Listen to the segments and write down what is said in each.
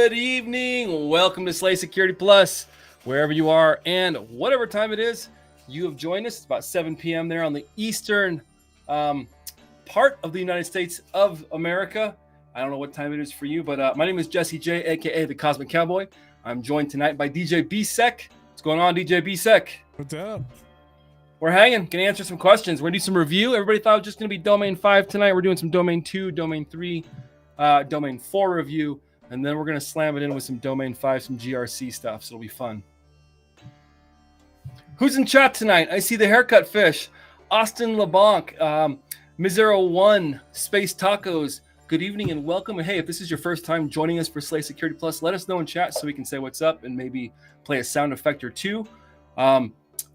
Good evening. Welcome to Slay Security Plus, wherever you are and whatever time it is you have joined us. It's about 7 p.m. there on the eastern part of the United States of America. I don't know what time it is for you, but my name is Jesse J, aka the Cosmic Cowboy. I'm joined tonight by DJ B-Sec. What's going on, DJ B-Sec? What's up? We're hanging. Gonna answer some questions. We're gonna do some review. Everybody thought it was just gonna be Domain 5 tonight. We're doing some Domain 2, Domain 3, Domain 4 review, and then we're gonna slam it in with some Domain 5, some GRC stuff. So it'll be fun. Who's in chat tonight? I see the Haircut Fish, Austin LeBlanc, Mizero1, Space Tacos. Good evening and welcome. And hey, if this is your first time joining us for Slay Security Plus, let us know in chat so we can say what's up and maybe play a sound effect or two.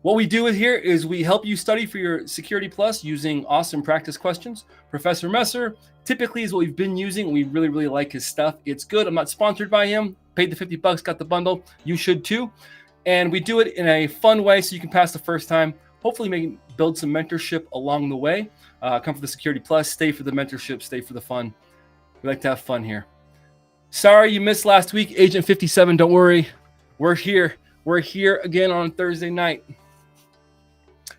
What we do here is we help you study for your Security Plus using awesome practice questions. Professor Messer typically is what we've been using. We really, really like his stuff. It's good. I'm not sponsored by him. Paid the $50, got the bundle. You should too. And we do it in a fun way so you can pass the first time. Hopefully maybe build some mentorship along the way. Come for the Security Plus, stay for the mentorship, stay for the fun. We like to have fun here. Sorry you missed last week, Agent 57. Don't worry. We're here. We're here again on Thursday night.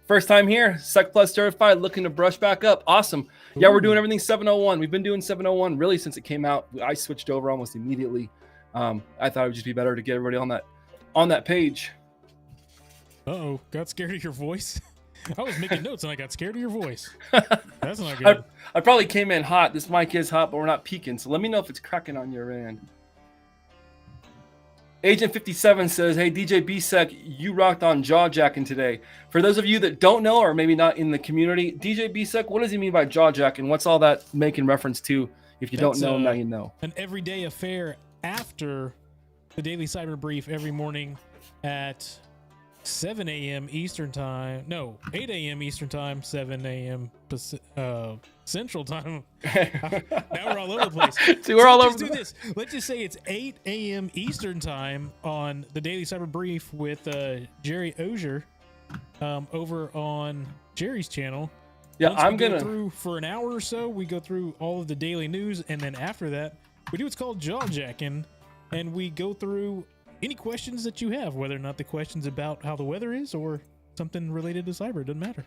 First time here, Sec Plus certified, looking to brush back up. Awesome. Yeah, we're doing everything 701. We've been doing 701 really since it came out. I switched over almost immediately. I thought it would just be better to get everybody on that page. Uh-oh, got scared of your voice? I was making notes and I got scared of your voice. That's not good. I probably came in hot. This mic is hot, but we're not peaking. So let me know if it's cracking on your end. Agent 57 says, hey, DJ B-Sec, you rocked on jaw jacking today. For those of you that don't know or maybe not in the community, DJ B-Sec, what does he mean by jaw jacking? What's all that making reference to? If you don't know, now you know. An everyday affair after the Daily Cyber Brief every morning at 7 a.m. Eastern Time. No, 8 a.m. Eastern Time, 7 a.m. Central Time. Now we're all over the place. See, we're all over. Let's do this. Let's just say it's 8 a.m. Eastern Time on the Daily Cyber Brief with Jerry Ozier over on Jerry's channel. Yeah, Once I'm we going go through for an hour or so. We go through all of the daily news, and then after that, we do what's called jaw jacking, and we go through any questions that you have, whether or not the question's about how the weather is or something related to cyber. It doesn't matter.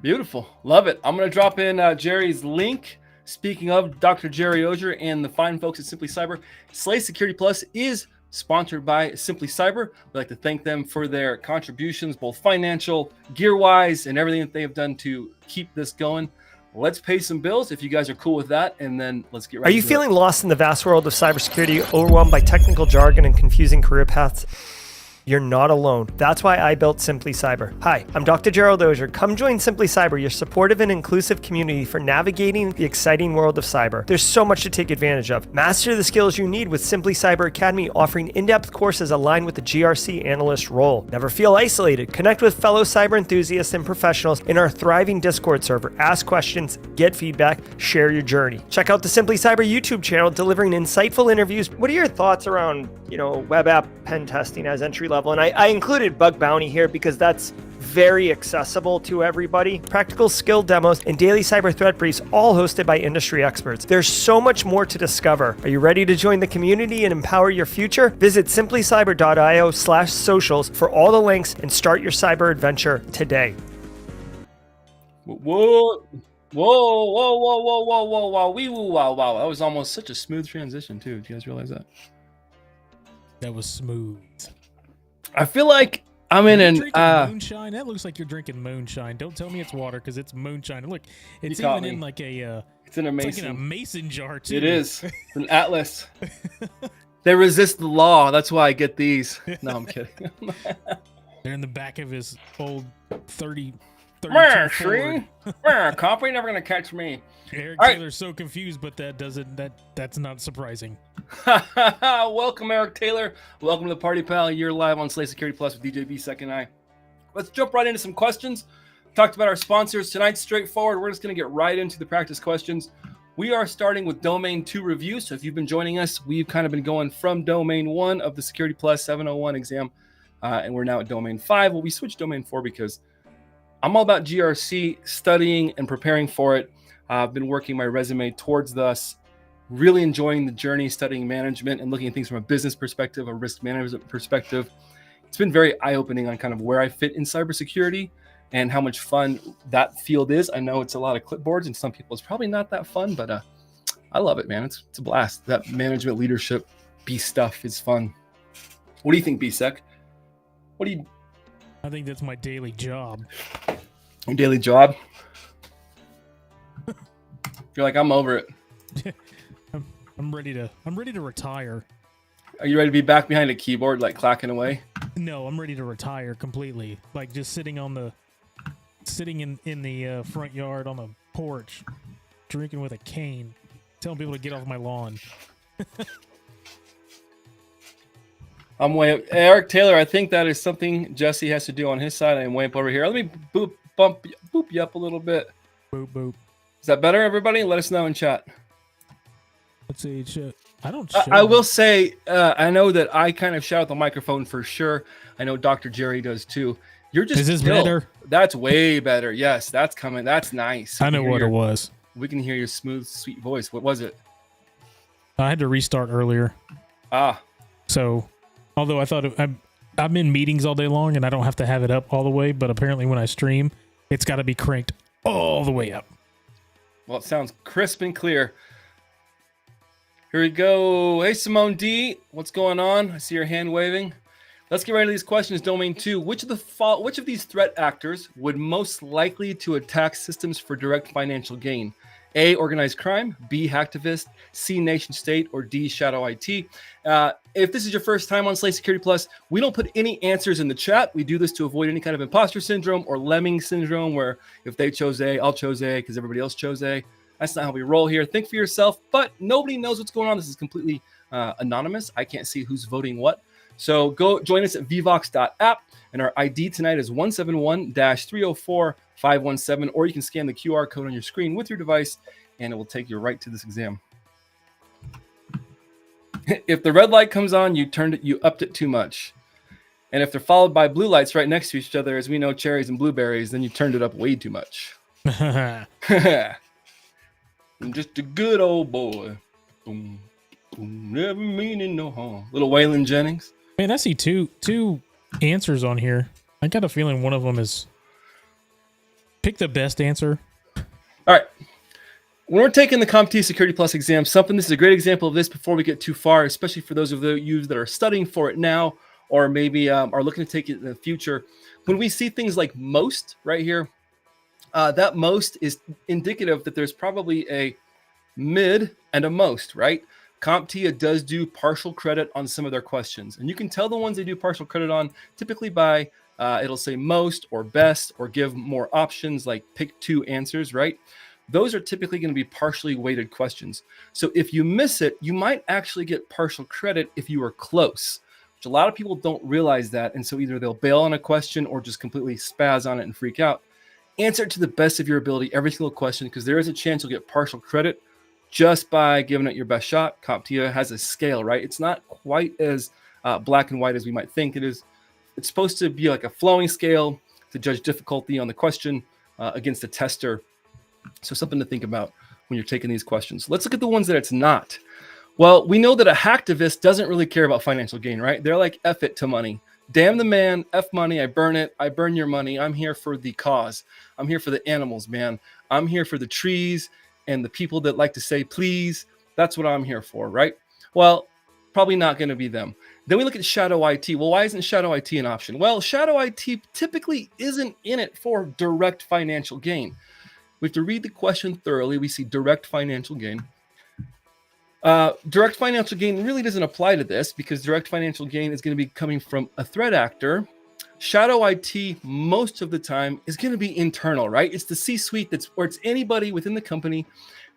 Beautiful. Love it. I'm going to drop in Jerry's link. Speaking of Dr. Jerry Ozier and the fine folks at Simply Cyber, Slay Security Plus is sponsored by Simply Cyber. We'd like to thank them for their contributions, both financial, gear-wise, and everything that they have done to keep this going. Let's pay some bills if you guys are cool with that, and then let's get right. Are you feeling lost in the vast world of cybersecurity, overwhelmed by technical jargon and confusing career paths? You're not alone. That's why I built Simply Cyber. Hi, I'm Dr. Gerald Ozier. Come join Simply Cyber, your supportive and inclusive community for navigating the exciting world of cyber. There's so much to take advantage of. Master the skills you need with Simply Cyber Academy, offering in-depth courses aligned with the GRC analyst role. Never feel isolated. Connect with fellow cyber enthusiasts and professionals in our thriving Discord server. Ask questions, get feedback, share your journey. Check out the Simply Cyber YouTube channel, delivering insightful interviews. What are your thoughts around, web app pen testing as entry level? And I included bug bounty here because that's very accessible to everybody. Practical skill demos and daily cyber threat briefs, all hosted by industry experts. There's so much more to discover. Are you ready to join the community and empower your future? Visit simplycyber.io/socials for all the links and start your cyber adventure today. Whoa. Wow. Wow. That was almost such a smooth transition, too. Did you guys realize that? That was smooth. I feel like I'm in an moonshine. That looks like you're drinking moonshine. Don't tell me it's water because it's moonshine. Look, it's even in like a. It's in a mason. It's like in a mason jar too. It is. It's an atlas. They resist the law. That's why I get these. No, I'm kidding. They're in the back of his old 30. Comp ain't never gonna catch me. Eric Taylor's so confused, but that's not surprising. Welcome, Eric Taylor. Welcome to the party, pal. You're live on Slay Security Plus with DJ B-Sec and I. Let's jump right into some questions. Talked about our sponsors tonight. Straightforward. We're just gonna get right into the practice questions. We are starting with Domain 2 review. So if you've been joining us, we've kind of been going from Domain 1 of the Security Plus 701 exam, and we're now at Domain 5. Well, we switched Domain 4 because I'm all about GRC, studying and preparing for it. I've been working my resume towards this really enjoying the journey, studying management and looking at things from a business perspective, a risk management perspective. It's been very eye-opening on kind of where I fit in cybersecurity and how much fun that field is. I know it's a lot of clipboards and some people it's probably not that fun, but I love it, man. It's a blast. That management leadership B stuff is fun. What do you think, B-Sec? I think that's my daily job. Your daily job? You're like, I'm over it. I'm ready to retire. Are you ready to be back behind a keyboard, like clacking away? No, I'm ready to retire completely. Like just sitting in the front yard on the porch, drinking with a cane, telling people to get off my lawn. I'm way up. Eric Taylor, I think that is something Jesse has to do on his side. I'm way up over here. Let me boop you up a little bit. Boop boop. Is that better, everybody? Let us know in chat. Let's see. I don't. I will say, I know that I kind of shout out the microphone for sure. I know Dr. Jerry does too. You're just. Is this better? That's way better. Yes, that's coming. That's nice. I know what it was. We can hear your smooth, sweet voice. What was it? I had to restart earlier. So, although I thought I'm in meetings all day long and I don't have to have it up all the way, but apparently when I stream, it's got to be cranked all the way up. Well, it sounds crisp and clear. Here we go. Hey, Simone D, what's going on? I see your hand waving. Let's get right into these questions. Domain 2. Which of these threat actors would most likely to attack systems for direct financial gain? A, organized crime, B, hacktivist, C, nation state, or D, shadow IT. If this is your first time on Slay Security Plus, we don't put any answers in the chat. We do this to avoid any kind of imposter syndrome or lemming syndrome where if they chose A, I'll choose A because everybody else chose A. That's not how we roll here. Think for yourself, but nobody knows what's going on. This is completely anonymous. I can't see who's voting what. So go join us at vvox.app, and our ID tonight is 171-304-517, or you can scan the QR code on your screen with your device, and it will take you right to this exam. If the red light comes on, you upped it too much. And if they're followed by blue lights right next to each other, as we know, cherries and blueberries, then you turned it up way too much. I'm just a good old boy. Boom, boom, never meaning no harm. Little Waylon Jennings. Man, I see two answers on here. I got a feeling one of them is pick the best answer. All right. When we're taking the CompTIA Security Plus exam, this is a great example of this before we get too far, especially for those of you that are studying for it now or maybe are looking to take it in the future. When we see things like most right here, that most is indicative that there's probably a mid and a most, right? CompTIA does do partial credit on some of their questions. And you can tell the ones they do partial credit on typically by, it'll say most or best or give more options like pick 2 answers, right? Those are typically going to be partially weighted questions. So if you miss it, you might actually get partial credit if you were close, which a lot of people don't realize that. And so either they'll bail on a question or just completely spaz on it and freak out. Answer it to the best of your ability, every single question, because there is a chance you'll get partial credit just by giving it your best shot. CompTIA has a scale, right? It's not quite as black and white as we might think it is. It's supposed to be like a flowing scale to judge difficulty on the question against the tester. So something to think about when you're taking these questions. Let's look at the ones that it's not. Well, we know that a hacktivist doesn't really care about financial gain, right? They're like, F it to money. Damn the man, F money, I burn it, I burn your money. I'm here for the cause. I'm here for the animals, man. I'm here for the trees and the people that like to say, please. That's what I'm here for, right? Well, probably not going to be them. Then we look at shadow IT. Well, why isn't shadow IT an option? Well, shadow IT typically isn't in it for direct financial gain. We have to read the question thoroughly. We see direct financial gain. Direct financial gain really doesn't apply to this because direct financial gain is going to be coming from a threat actor. Shadow IT most of the time is going to be internal, right? It's the C-suite or it's anybody within the company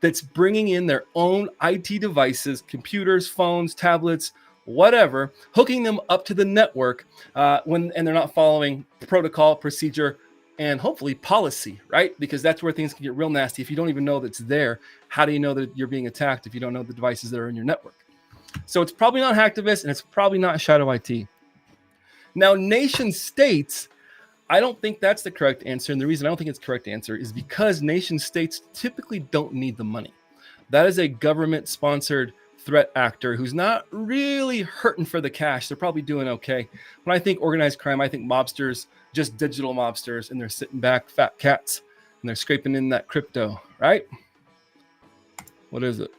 that's bringing in their own IT devices, computers, phones, tablets, whatever, hooking them up to the network and they're not following protocol, procedure, and hopefully policy, right? Because that's where things can get real nasty. If you don't even know that's there, how do you know that you're being attacked if you don't know the devices that are in your network? So it's probably not hacktivist and it's probably not shadow IT. Now, nation states, I don't think that's the correct answer. And the reason I don't think it's the correct answer is because nation states typically don't need the money. That is a government-sponsored threat actor who's not really hurting for the cash. They're probably doing okay. When I think organized crime, I think mobsters, just digital mobsters, and they're sitting back, fat cats, and they're scraping in that crypto, right? What is it?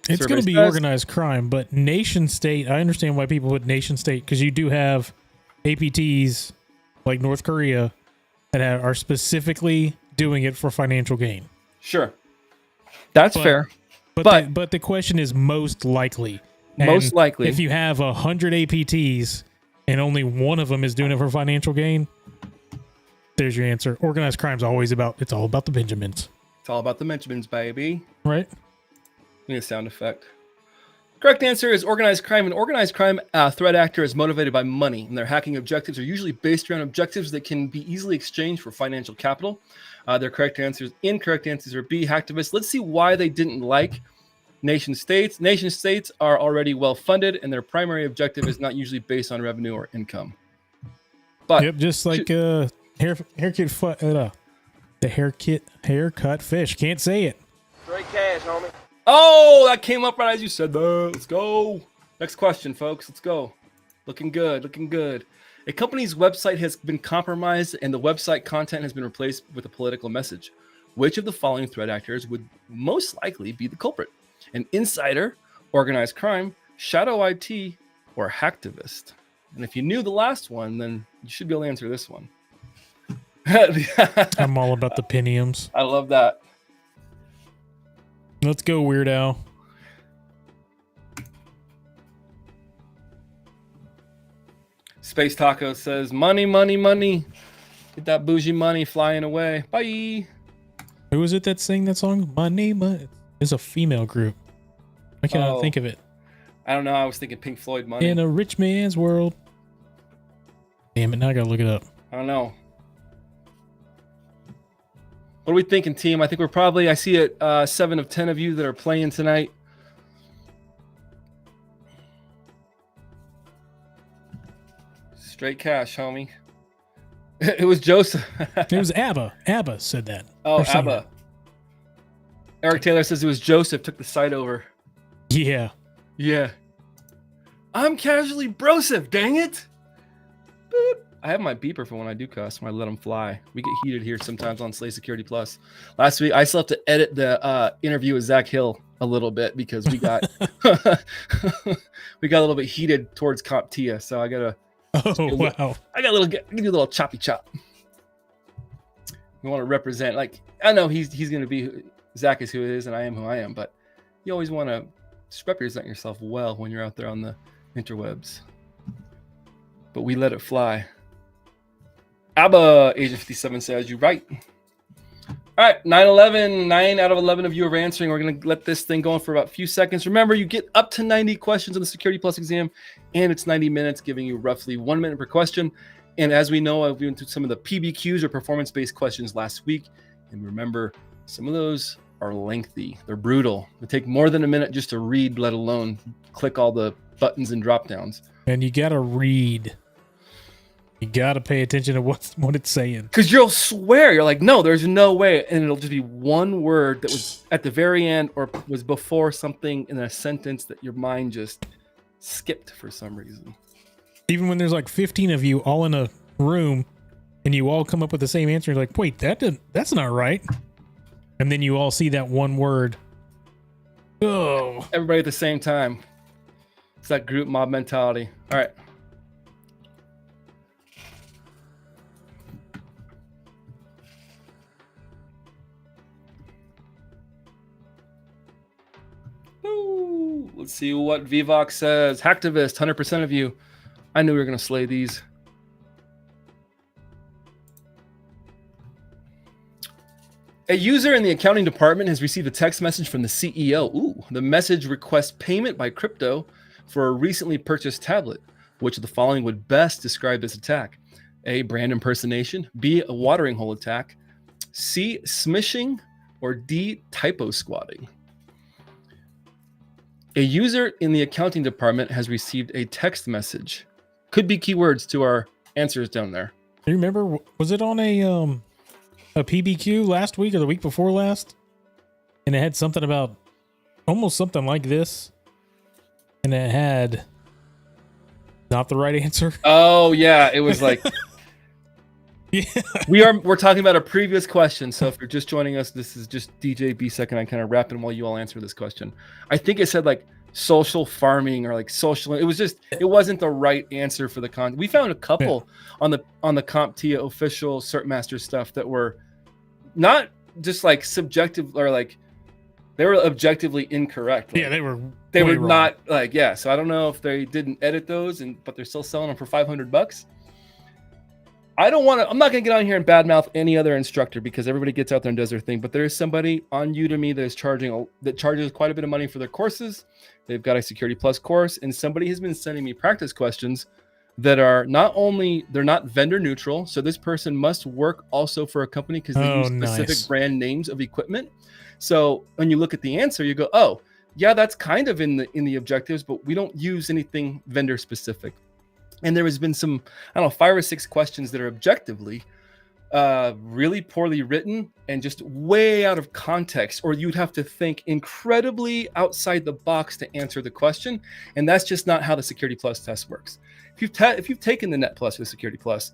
It's going to be organized crime, but nation state, I understand why people put nation state, because you do have APTs like North Korea that are specifically doing it for financial gain. Sure. That's fair. But the question is most likely. And most likely. If you have 100 APTs and only one of them is doing it for financial gain, there's your answer. Organized crime's always it's all about the Benjamins. It's all about the Benjamins, baby. Right? Need a sound effect. Correct answer is organized crime. An organized crime threat actor is motivated by money, and their hacking objectives are usually based around objectives that can be easily exchanged for financial capital. Their incorrect answers are B, hacktivists. Let's see why they didn't like nation states. Nation states are already well funded, and their primary objective is not usually based on revenue or income. But yep, just like haircut fish. Can't say it. Straight cash, homie. Oh, that came up right as you said that. Let's go. Next question, folks. Let's go. Looking good. Looking good. A company's website has been compromised and the website content has been replaced with a political message. Which of the following threat actors would most likely be the culprit? An insider, organized crime, shadow IT, or hacktivist? And if you knew the last one, then you should be able to answer this one. I'm all about the piniums. I love that. Let's go, Weird Al. Space Taco says, money, money, money. Get that bougie money flying away. Bye. Who was it that sang that song? Money, money. It's a female group. I cannot think of it. I don't know. I was thinking Pink Floyd, Money. In a rich man's world. Damn it. Now I got to look it up. I don't know. What are we thinking, team? I think we're probably, I see it, 7 of 10 of you that are playing tonight. Straight cash, homie. It was Joseph. It was ABBA. ABBA said that. Oh, ABBA. Eric Taylor says it was Joseph, took the site over. Yeah. Yeah. I'm casually brosive, dang it. Boop. I have my beeper for when I do cuss, when I let them fly. We get heated here sometimes on Slay Security Plus. Last week, I still have to edit the interview with Zach Hill a little bit because we got we got a little bit heated towards CompTIA, so I gotta. Wow! I got a do a little choppy chop. We want to represent, like, I know he's gonna be, Zach is who he is, and I am who I am, but you always want to represent yourself well when you're out there on the interwebs. But we let it fly. ABBA, Agent 57 says, you're right. All right, 9/11, 9 out of 11 of you are answering. We're going to let this thing go on for about a few seconds. Remember, you get up to 90 questions on the Security Plus exam, and it's 90 minutes, giving you roughly 1 minute per question. And as we know, I've went through some of the PBQs or performance-based questions last week. And remember, some of those are lengthy. They're brutal. They take more than a minute just to read, let alone click all the buttons and drop-downs. And you got to read. You got to pay attention to what it's saying. Because you'll swear, you're like, no, there's no way. And it'll just be one word that was at the very end or was before something in a sentence that your mind just skipped for some reason. Even when there's like 15 of you all in a room and you all come up with the same answer, you're like, wait, that's not right. And then you all see that one word. Oh. Everybody at the same time. It's that group mob mentality. All right. Ooh, let's see what Vivox says. Hacktivist, 100% of you. I knew we were going to slay these. A user in the accounting department has received a text message from the CEO. Ooh, the message requests payment by crypto for a recently purchased tablet. Which of the following would best describe this attack? A, brand impersonation. B, a watering hole attack. C, smishing. Or D, typo squatting. A user in the accounting department has received a text message. Could be keywords to our answers down there. You remember, was it on a PBQ last week or the week before last? And it had something about almost something like this, and it had not the right answer. Oh yeah, it was like Yeah. we're talking about a previous question. So if you're just joining us, this is just DJ B second. I kind of rapping while you all answer this question. I think it said like social farming or like social. It wasn't the right answer for the con. We found a couple on the CompTIA official Cert Master stuff that were not just like subjective or like they were objectively incorrect. Like, Yeah, they were wrong. not like, yeah. So I don't know if they didn't edit those but they're still selling them for $500. I'm not going to get on here and badmouth any other instructor because everybody gets out there and does their thing. But there is somebody on Udemy that charges quite a bit of money for their courses. They've got a Security Plus course, and somebody has been sending me practice questions that are they're not vendor neutral. So this person must work also for a company because they use specific brand names of equipment. So when you look at the answer, you go, oh, yeah, that's kind of in the objectives, but we don't use anything vendor specific. And there has been some, 5 or 6 questions that are objectively really poorly written and just way out of context, or you'd have to think incredibly outside the box to answer the question. And that's just not how the Security Plus test works. If you've taken the Net Plus or the Security Plus,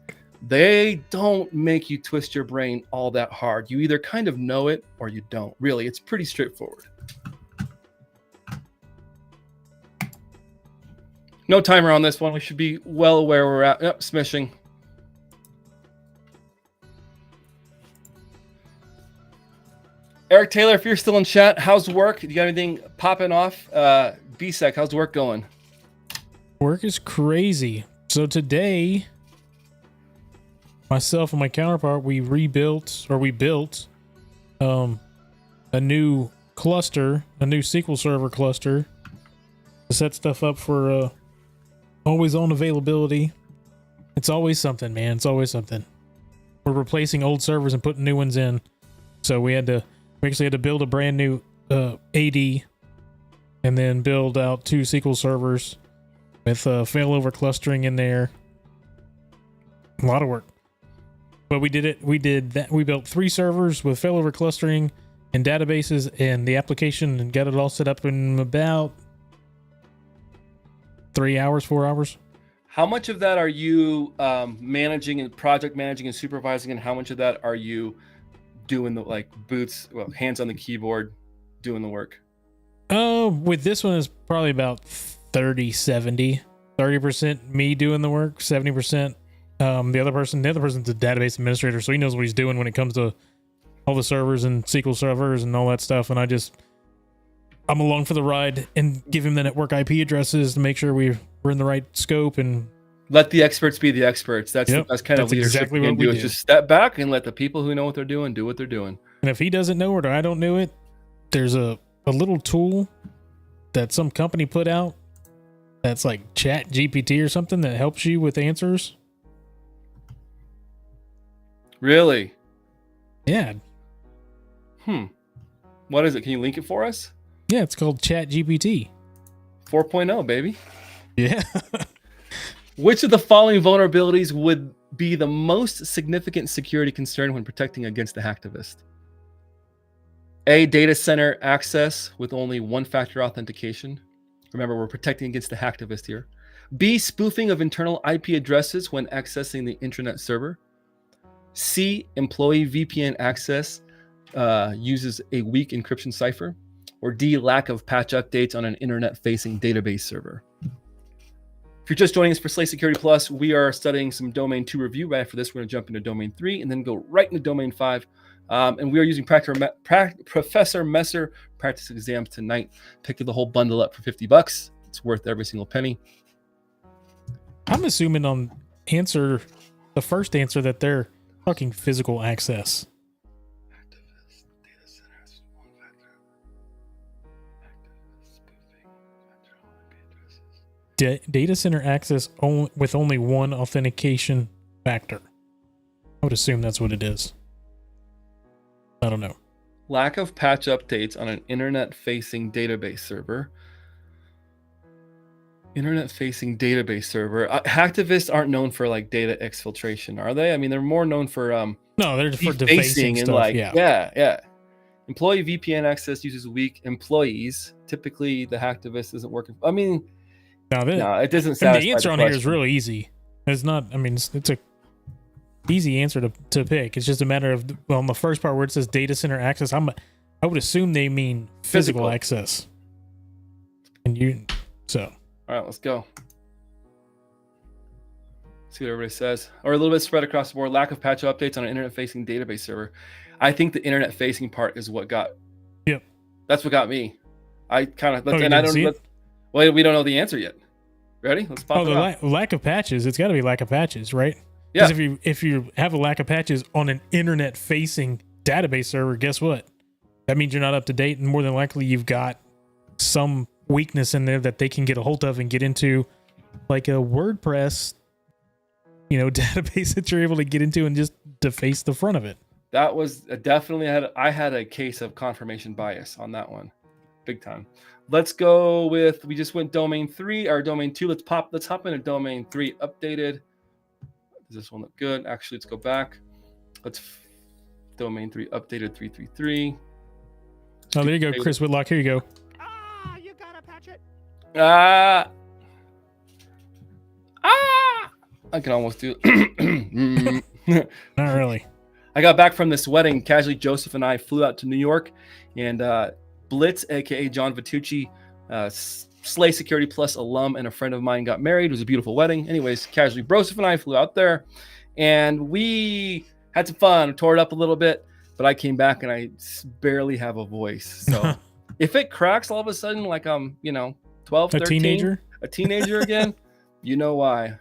they don't make you twist your brain all that hard. You either kind of know it or you don't. Really, it's pretty straightforward. No timer on this one. We should be well aware where we're at. Yep, smishing. Eric Taylor, if you're still in chat, how's work? You got anything popping off? BSEC, how's work going? Work is crazy. So today, myself and my counterpart, we built a new cluster, a new SQL Server cluster to set stuff up for always on availability. It's always something, man. It's always something. We're replacing old servers and putting new ones in. So we actually had to build a brand new AD and then build out 2 SQL servers with failover clustering in there. A lot of work. But we did it. We did that. We built 3 servers with failover clustering and databases and the application and got it all set up in about 4 hours. How much of that are you managing and project managing and supervising, and how much of that are you doing the hands on the keyboard doing the work? With this one is probably about 30-70. 30% me doing the work, 70% the other person's the database administrator, so he knows what he's doing when it comes to all the servers and SQL servers and all that stuff. And I'm along for the ride and give him the network IP addresses to make sure we're in the right scope and let the experts be the experts. That's the best kind of leadership exactly you can what we do. do. Is just step back and let the people who know what they're doing do what they're doing. And if he doesn't know it or I don't know it, there's a little tool that some company put out that's like Chat GPT or something that helps you with answers. Really? Yeah. What is it? Can you link it for us? Yeah, it's called Chat GPT 4.0, baby. Yeah. Which of the following vulnerabilities would be the most significant security concern when protecting against the hacktivist? A, data center access with only one-factor authentication. Remember, we're protecting against the hacktivist here. B, spoofing of internal IP addresses when accessing the intranet server. C, employee VPN access uses a weak encryption cipher. Or D, lack of patch updates on an internet-facing database server. If you're just joining us for Slay Security Plus, we are studying some Domain 2 review. Right after this, we're going to jump into Domain 3 and then go right into Domain 5. And we are using Professor Messer practice exams tonight. Picked the whole bundle up for $50. It's worth every single penny. I'm assuming on the first answer that they're talking physical access. Data center access with only one authentication factor. I would assume that's what it is. I don't know. Lack of patch updates on an internet-facing database server. Internet-facing database server. Hacktivists aren't known for like data exfiltration, are they? I mean, they're more known for no, they're for defacing and stuff, like yeah. Employee VPN access uses weak employees. Typically, the hacktivist isn't working. I mean, Now no, it doesn't and satisfy the answer the on here is question. really easy. It's not. I mean, it's a easy answer to pick. It's just a matter of, well, on the first part where it says data center access, I would assume they mean physical access. And so. All right, let's go. See what everybody says. Or a little bit spread across the board. Lack of patch updates on an internet-facing database server. I think the internet-facing part is what got. Yep. That's what got me. I kind of. Oh, and I don't. Well, we don't know the answer yet. Ready? Let's pop it up. Lack of patches. It's got to be lack of patches, right? Yeah. Because if you have a lack of patches on an internet-facing database server, guess what? That means you're not up to date, and more than likely you've got some weakness in there that they can get a hold of and get into, like a WordPress, database that you're able to get into and just deface the front of it. That was definitely I had a case of confirmation bias on that one, big time. Let's go with, we just went domain 3 or domain 2. Let's hop into domain 3 updated. Does this one look good? Actually, let's go back. Domain 3 updated 333. Oh, there you go, Chris Whitlock. Here you go. You gotta patch it. I can almost do it. Not really. I got back from this wedding. Casually, Joseph and I flew out to New York, and Blitz, aka John Vitucci, Slay Security Plus alum, and a friend of mine got married. It was a beautiful wedding. Anyways, casually, Joseph and I flew out there, and we had some fun. Tore it up a little bit, but I came back and I barely have a voice. So if it cracks all of a sudden, like I'm, 12, 13, a teenager again, you know why.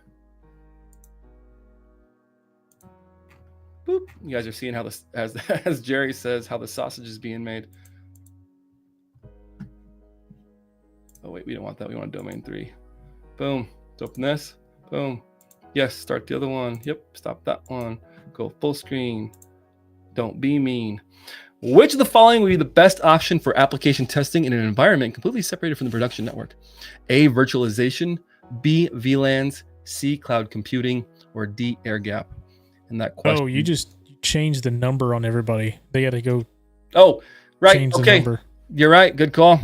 Boop. You guys are seeing how this, as Jerry says, how the sausage is being made. Oh wait, we don't want that. We want domain 3. Boom. Let's open this. Boom. Yes, start the other one. Yep, stop that one. Go full screen. Don't be mean. Which of the following would be the best option for application testing in an environment completely separated from the production network? A, virtualization, B, VLANs, C, cloud computing, or D, air gap? And that question. Oh, you just changed the number on everybody. They got to go. Oh, right. Change the Okay. number. You're right. Good call.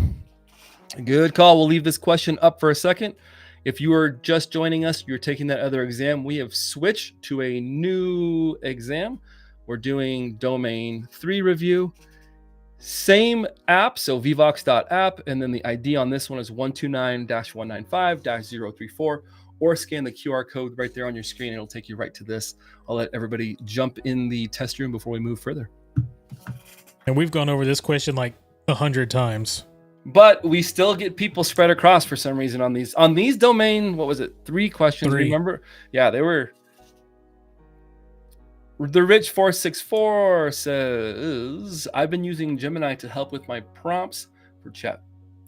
Good call. We'll leave this question up for a second. If you are just joining us, you're taking that other exam. We have switched to a new exam. We're doing domain 3 review. Same app, so vvox.app, and then the ID on this one is 129-195-034, or scan the QR code right there on your screen. It'll take you right to this. I'll let everybody jump in the test room before we move further. And we've gone over this question like 100 times. But we still get people spread across for some reason on these domain. What was it? 3 questions. 3. Remember? Yeah, they were. The Rich 464 says, I've been using Gemini to help with my prompts for Chat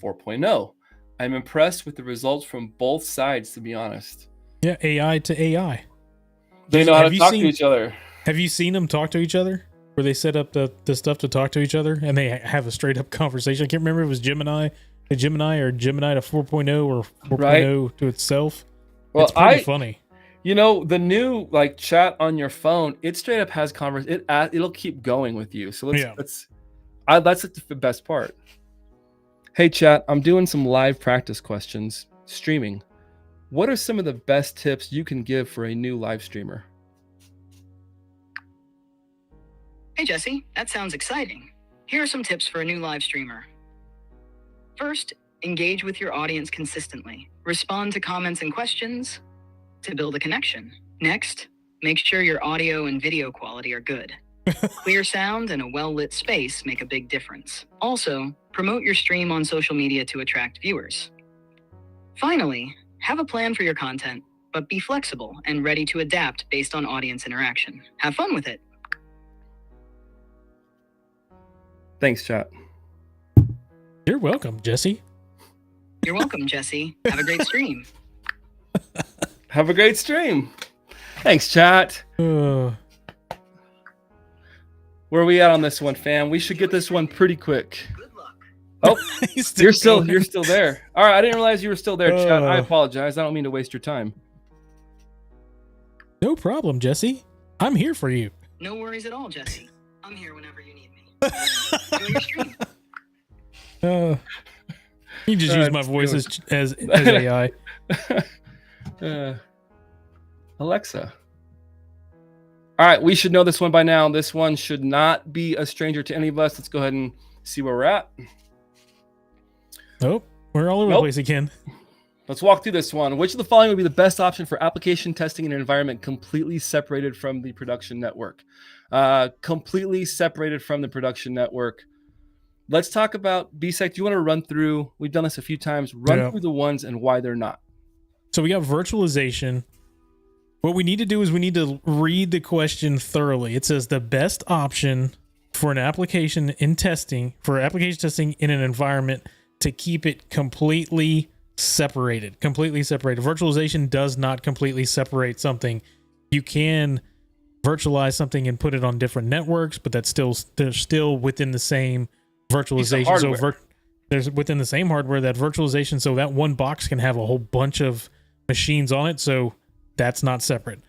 4.0. I'm impressed with the results from both sides, to be honest. Yeah, AI to AI. They know how to talk to each other. Have you seen them talk to each other? Where they set up the stuff to talk to each other and they have a straight up conversation. I can't remember if it was Gemini to Gemini or Gemini to 4.0 or 4.0 to itself. Well, it's pretty funny. The new chat on your phone, it straight up has it'll keep going with you. So that's the best part. Hey chat, I'm doing some live practice questions, streaming. What are some of the best tips you can give for a new live streamer? Hey Jesse, that sounds exciting. Here are some tips for a new live streamer. First, engage with your audience consistently. Respond to comments and questions to build a connection. Next, make sure your audio and video quality are good. Clear sound and a well-lit space make a big difference. Also, promote your stream on social media to attract viewers. Finally, have a plan for your content, but be flexible and ready to adapt based on audience interaction. Have fun with it. Thanks, chat. You're welcome, Jesse. You're welcome, Jesse. Have a great stream. Have a great stream. Thanks, chat. Where are we at on this one, fam? We should get this one pretty quick. Good luck. Oh, you're still there. All right, I didn't realize you were still there, chat. I apologize. I don't mean to waste your time. No problem, Jesse. I'm here for you. No worries at all, Jesse. I'm here whenever you need me. Enjoy your stream. You just use my voice as AI. Alexa. All right, we should know this one by now. This one should not be a stranger to any of us. Let's go ahead and see where we're at. Nope, we're all over the place again. Let's walk through this one. Which of the following would be the best option for application testing in an environment completely separated from the production network? Completely separated from the production network. Let's talk about BSEC. Do you want to run through? We've done this a few times. Run through the ones and why they're not. So we got virtualization. What we need to do is we need to read the question thoroughly. It says the best option for an application in testing, for application testing in an environment to keep it completely separated. Virtualization does not completely separate something. You can virtualize something and put it on different networks, but they're still within the same virtualization. So there's within the same hardware that virtualization. So that one box can have a whole bunch of machines on it. So that's not separate.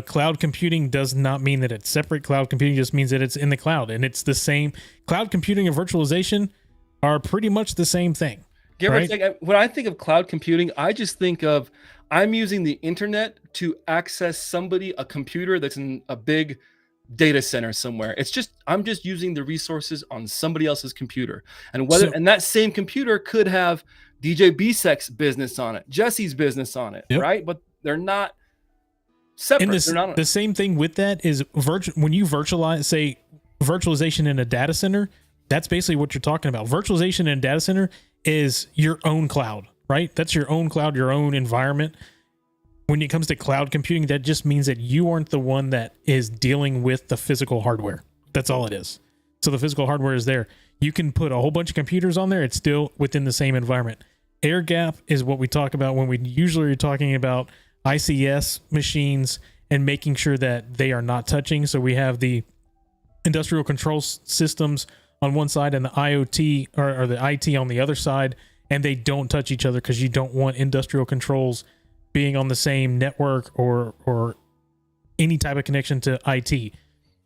Cloud computing does not mean that it's separate. Cloud computing just means that it's in the cloud, and it's the same. Cloud computing and virtualization are pretty much the same thing. Give or take, when I think of cloud computing, I just think of I'm using the internet to access a computer that's in a big data center somewhere. I'm just using the resources on somebody else's computer, and and that same computer could have DJ BSEC's business on it, Jesse's business on it, right? But they're not separate. The same thing with that is when you virtualize, say, virtualization in a data center, that's basically what you're talking about. Virtualization in a data center is your own cloud, right? That's your own cloud, your own environment. When it comes to cloud computing, that just means that you aren't the one that is dealing with the physical hardware. That's all it is. So the physical hardware is there. You can put a whole bunch of computers on there. It's still within the same environment. Air gap is what we talk about when we usually are talking about ICS machines and making sure that they are not touching. So we have the industrial control systems on one side and the IoT or the IT on the other side, and they don't touch each other because you don't want industrial controls being on the same network or any type of connection to IT.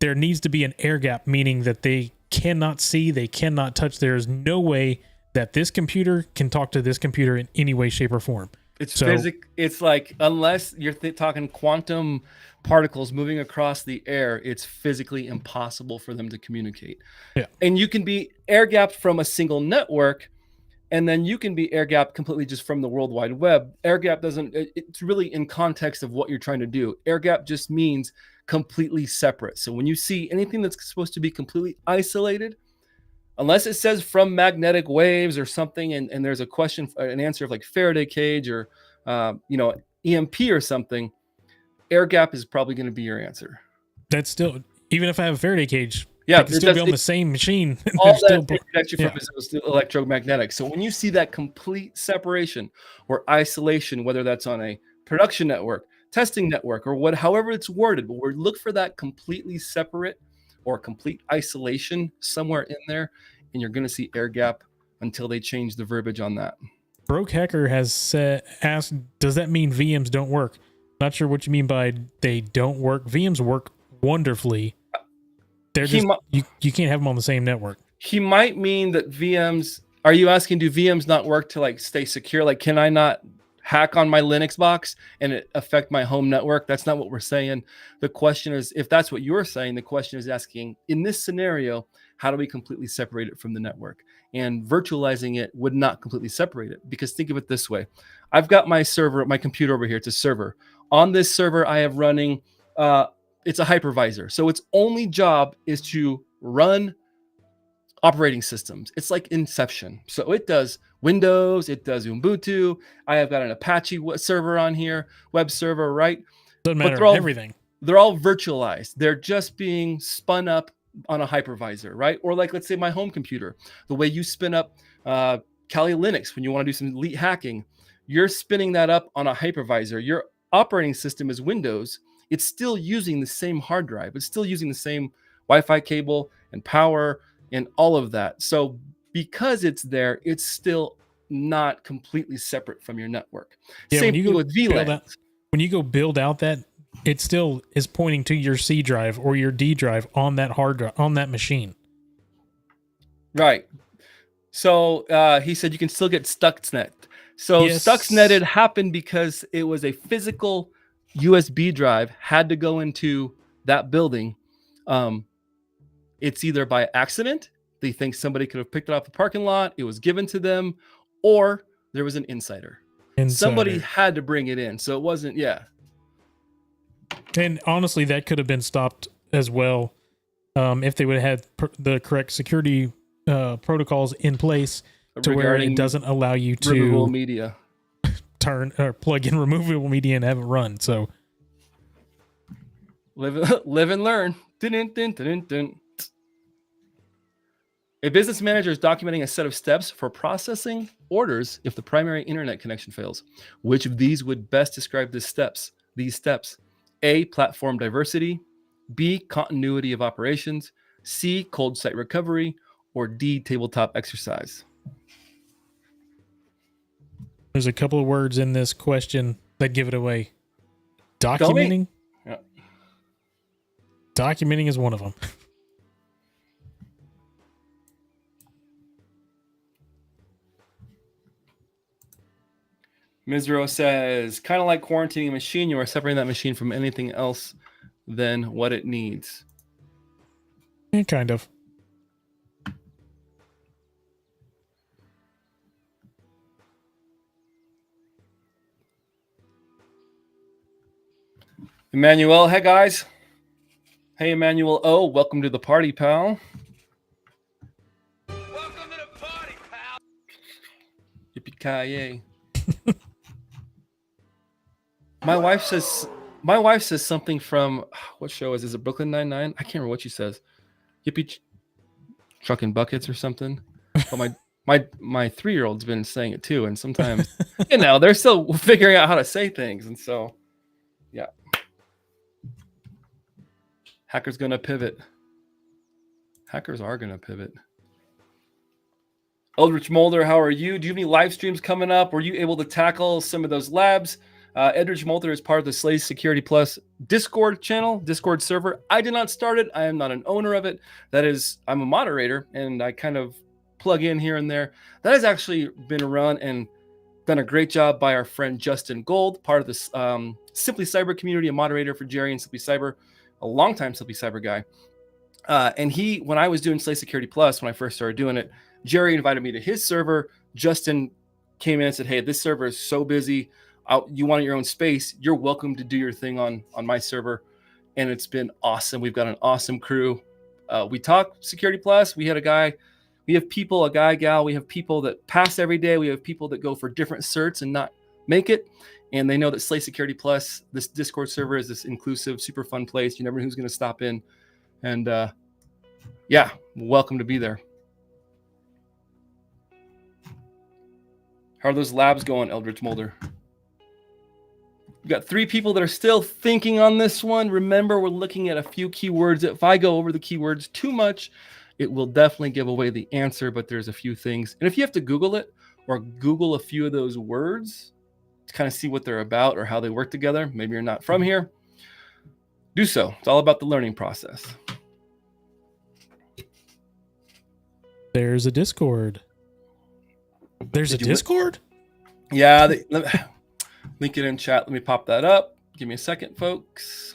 There needs to be an air gap, meaning that they cannot see, they cannot touch. There's no way that this computer can talk to this computer in any way, shape, or form. It's like, unless you're talking quantum particles moving across the air, it's physically impossible for them to communicate. Yeah. And you can be air gapped from a single network, and then you can be air gapped completely just from the World Wide Web. Air gap it's really in context of what you're trying to do. Air gap just means completely separate. So when you see anything that's supposed to be completely isolated, unless it says from magnetic waves or something, and there's a question, an answer of like Faraday cage or EMP or something, air gap is probably going to be your answer. That's still, even if I have a Faraday cage, yeah, it can still be on the same machine. All that protects you from is electromagnetic. So when you see that complete separation or isolation, whether that's on a production network, testing network, or however it's worded, but we look for that completely separate or complete isolation somewhere in there, and you're going to see air gap until they change the verbiage on that. Broke Hacker has asked, does that mean VMs don't work? Not sure what you mean by they don't work. VMs work wonderfully. They're just, you can't have them on the same network. He might mean that VMs, are you asking, do VMs not work to like stay secure? Like, can I not hack on my Linux box and it affect my home network? That's not what we're saying. The question is, if that's what you're saying, the question is asking, in this scenario, how do we completely separate it from the network? And virtualizing it would not completely separate it, because think of it this way. I've got my server, my computer over here. It's a server. On this server, I have running, it's a hypervisor. So its only job is to run operating systems. It's like Inception. So it does Windows, it does Ubuntu. I have got an Apache server on here, web server, right? Doesn't matter, everything. They're all virtualized. They're just being spun up on a hypervisor, right? Or like, let's say my home computer, the way you spin up Kali Linux when you want to do some elite hacking, you're spinning that up on a hypervisor. Your operating system is Windows. It's still using the same hard drive. It's still using the same Wi-Fi cable and power and all of that. So because it's there, it's still not completely separate from your network. Yeah, same thing with VLAN. When you go build out that, it still is pointing to your C drive or your D drive on that hard drive, on that machine. Right. So he said you can still get Stuxnet. So Yes. Stuxneted happened because it was a physical USB drive had to go into that building. It's either by accident, they think somebody could have picked it off the parking lot, it was given to them, or there was an insider. Somebody had to bring it in. So it wasn't, yeah. And honestly, that could have been stopped as well if they would have had the correct security protocols in place to where it doesn't allow you to removable media. turn or plug in removable media and have it run. So live and learn. Dun, dun, dun, dun. A business manager is documenting a set of steps for processing orders if the primary internet connection fails. Which of these would best describe these steps? A, platform diversity, B, continuity of operations, C, cold site recovery, or D, tabletop exercise. there's a couple of words in this question that give it away. Documenting? Yeah. Documenting is one of them. Mizro says, kind of like quarantining a machine, you are separating that machine from anything else than what it needs. Yeah, kind of. Emmanuel, hey guys. Hey Emmanuel O, welcome to the party, pal. Welcome to the party, pal. Yippee-ki-yay. My wife says something from what show is it Brooklyn Nine-Nine? I can't remember what she says. Yippee trucking buckets or something. But my 3-year-old's been saying it too, and sometimes they're still figuring out how to say things, and so yeah. Hackers gonna pivot. Hackers are gonna pivot. Eldritch Molder, how are you? Do you have any live streams coming up? Were you able to tackle some of those labs? Eldritch Molder is part of the Slay Security Plus Discord channel, Discord server. I did not start it. I am not an owner of it. I'm a moderator, and I kind of plug in here and there. That has actually been run and done a great job by our friend Justin Gold, part of this Simply Cyber community, a moderator for Jerry and Simply Cyber, a longtime Simply Cyber guy. And when I was doing Slay Security Plus, when I first started doing it, Jerry invited me to his server. Justin came in and said, hey, this server is so busy. You want your own space. You're welcome to do your thing on my server. And it's been awesome. We've got an awesome crew. We talk Security Plus. We had a guy, gal. We have people that pass every day. We have people that go for different certs and not make it. And they know that Slay Security Plus, this Discord server, is this inclusive, super fun place. You never know who's going to stop in. And yeah, welcome to be there. How are those labs going, Eldritch Molder? We've got 3 people that are still thinking on this one. Remember, we're looking at a few keywords. If I go over the keywords too much, it will definitely give away the answer, but there's a few things. And if you have to Google it or Google a few of those words to kind of see what they're about or how they work together, maybe you're not from here, do so. It's all about the learning process. There's a Discord. There's a Discord? Yeah. Link it in chat. Let me pop that up. Give me a second, folks.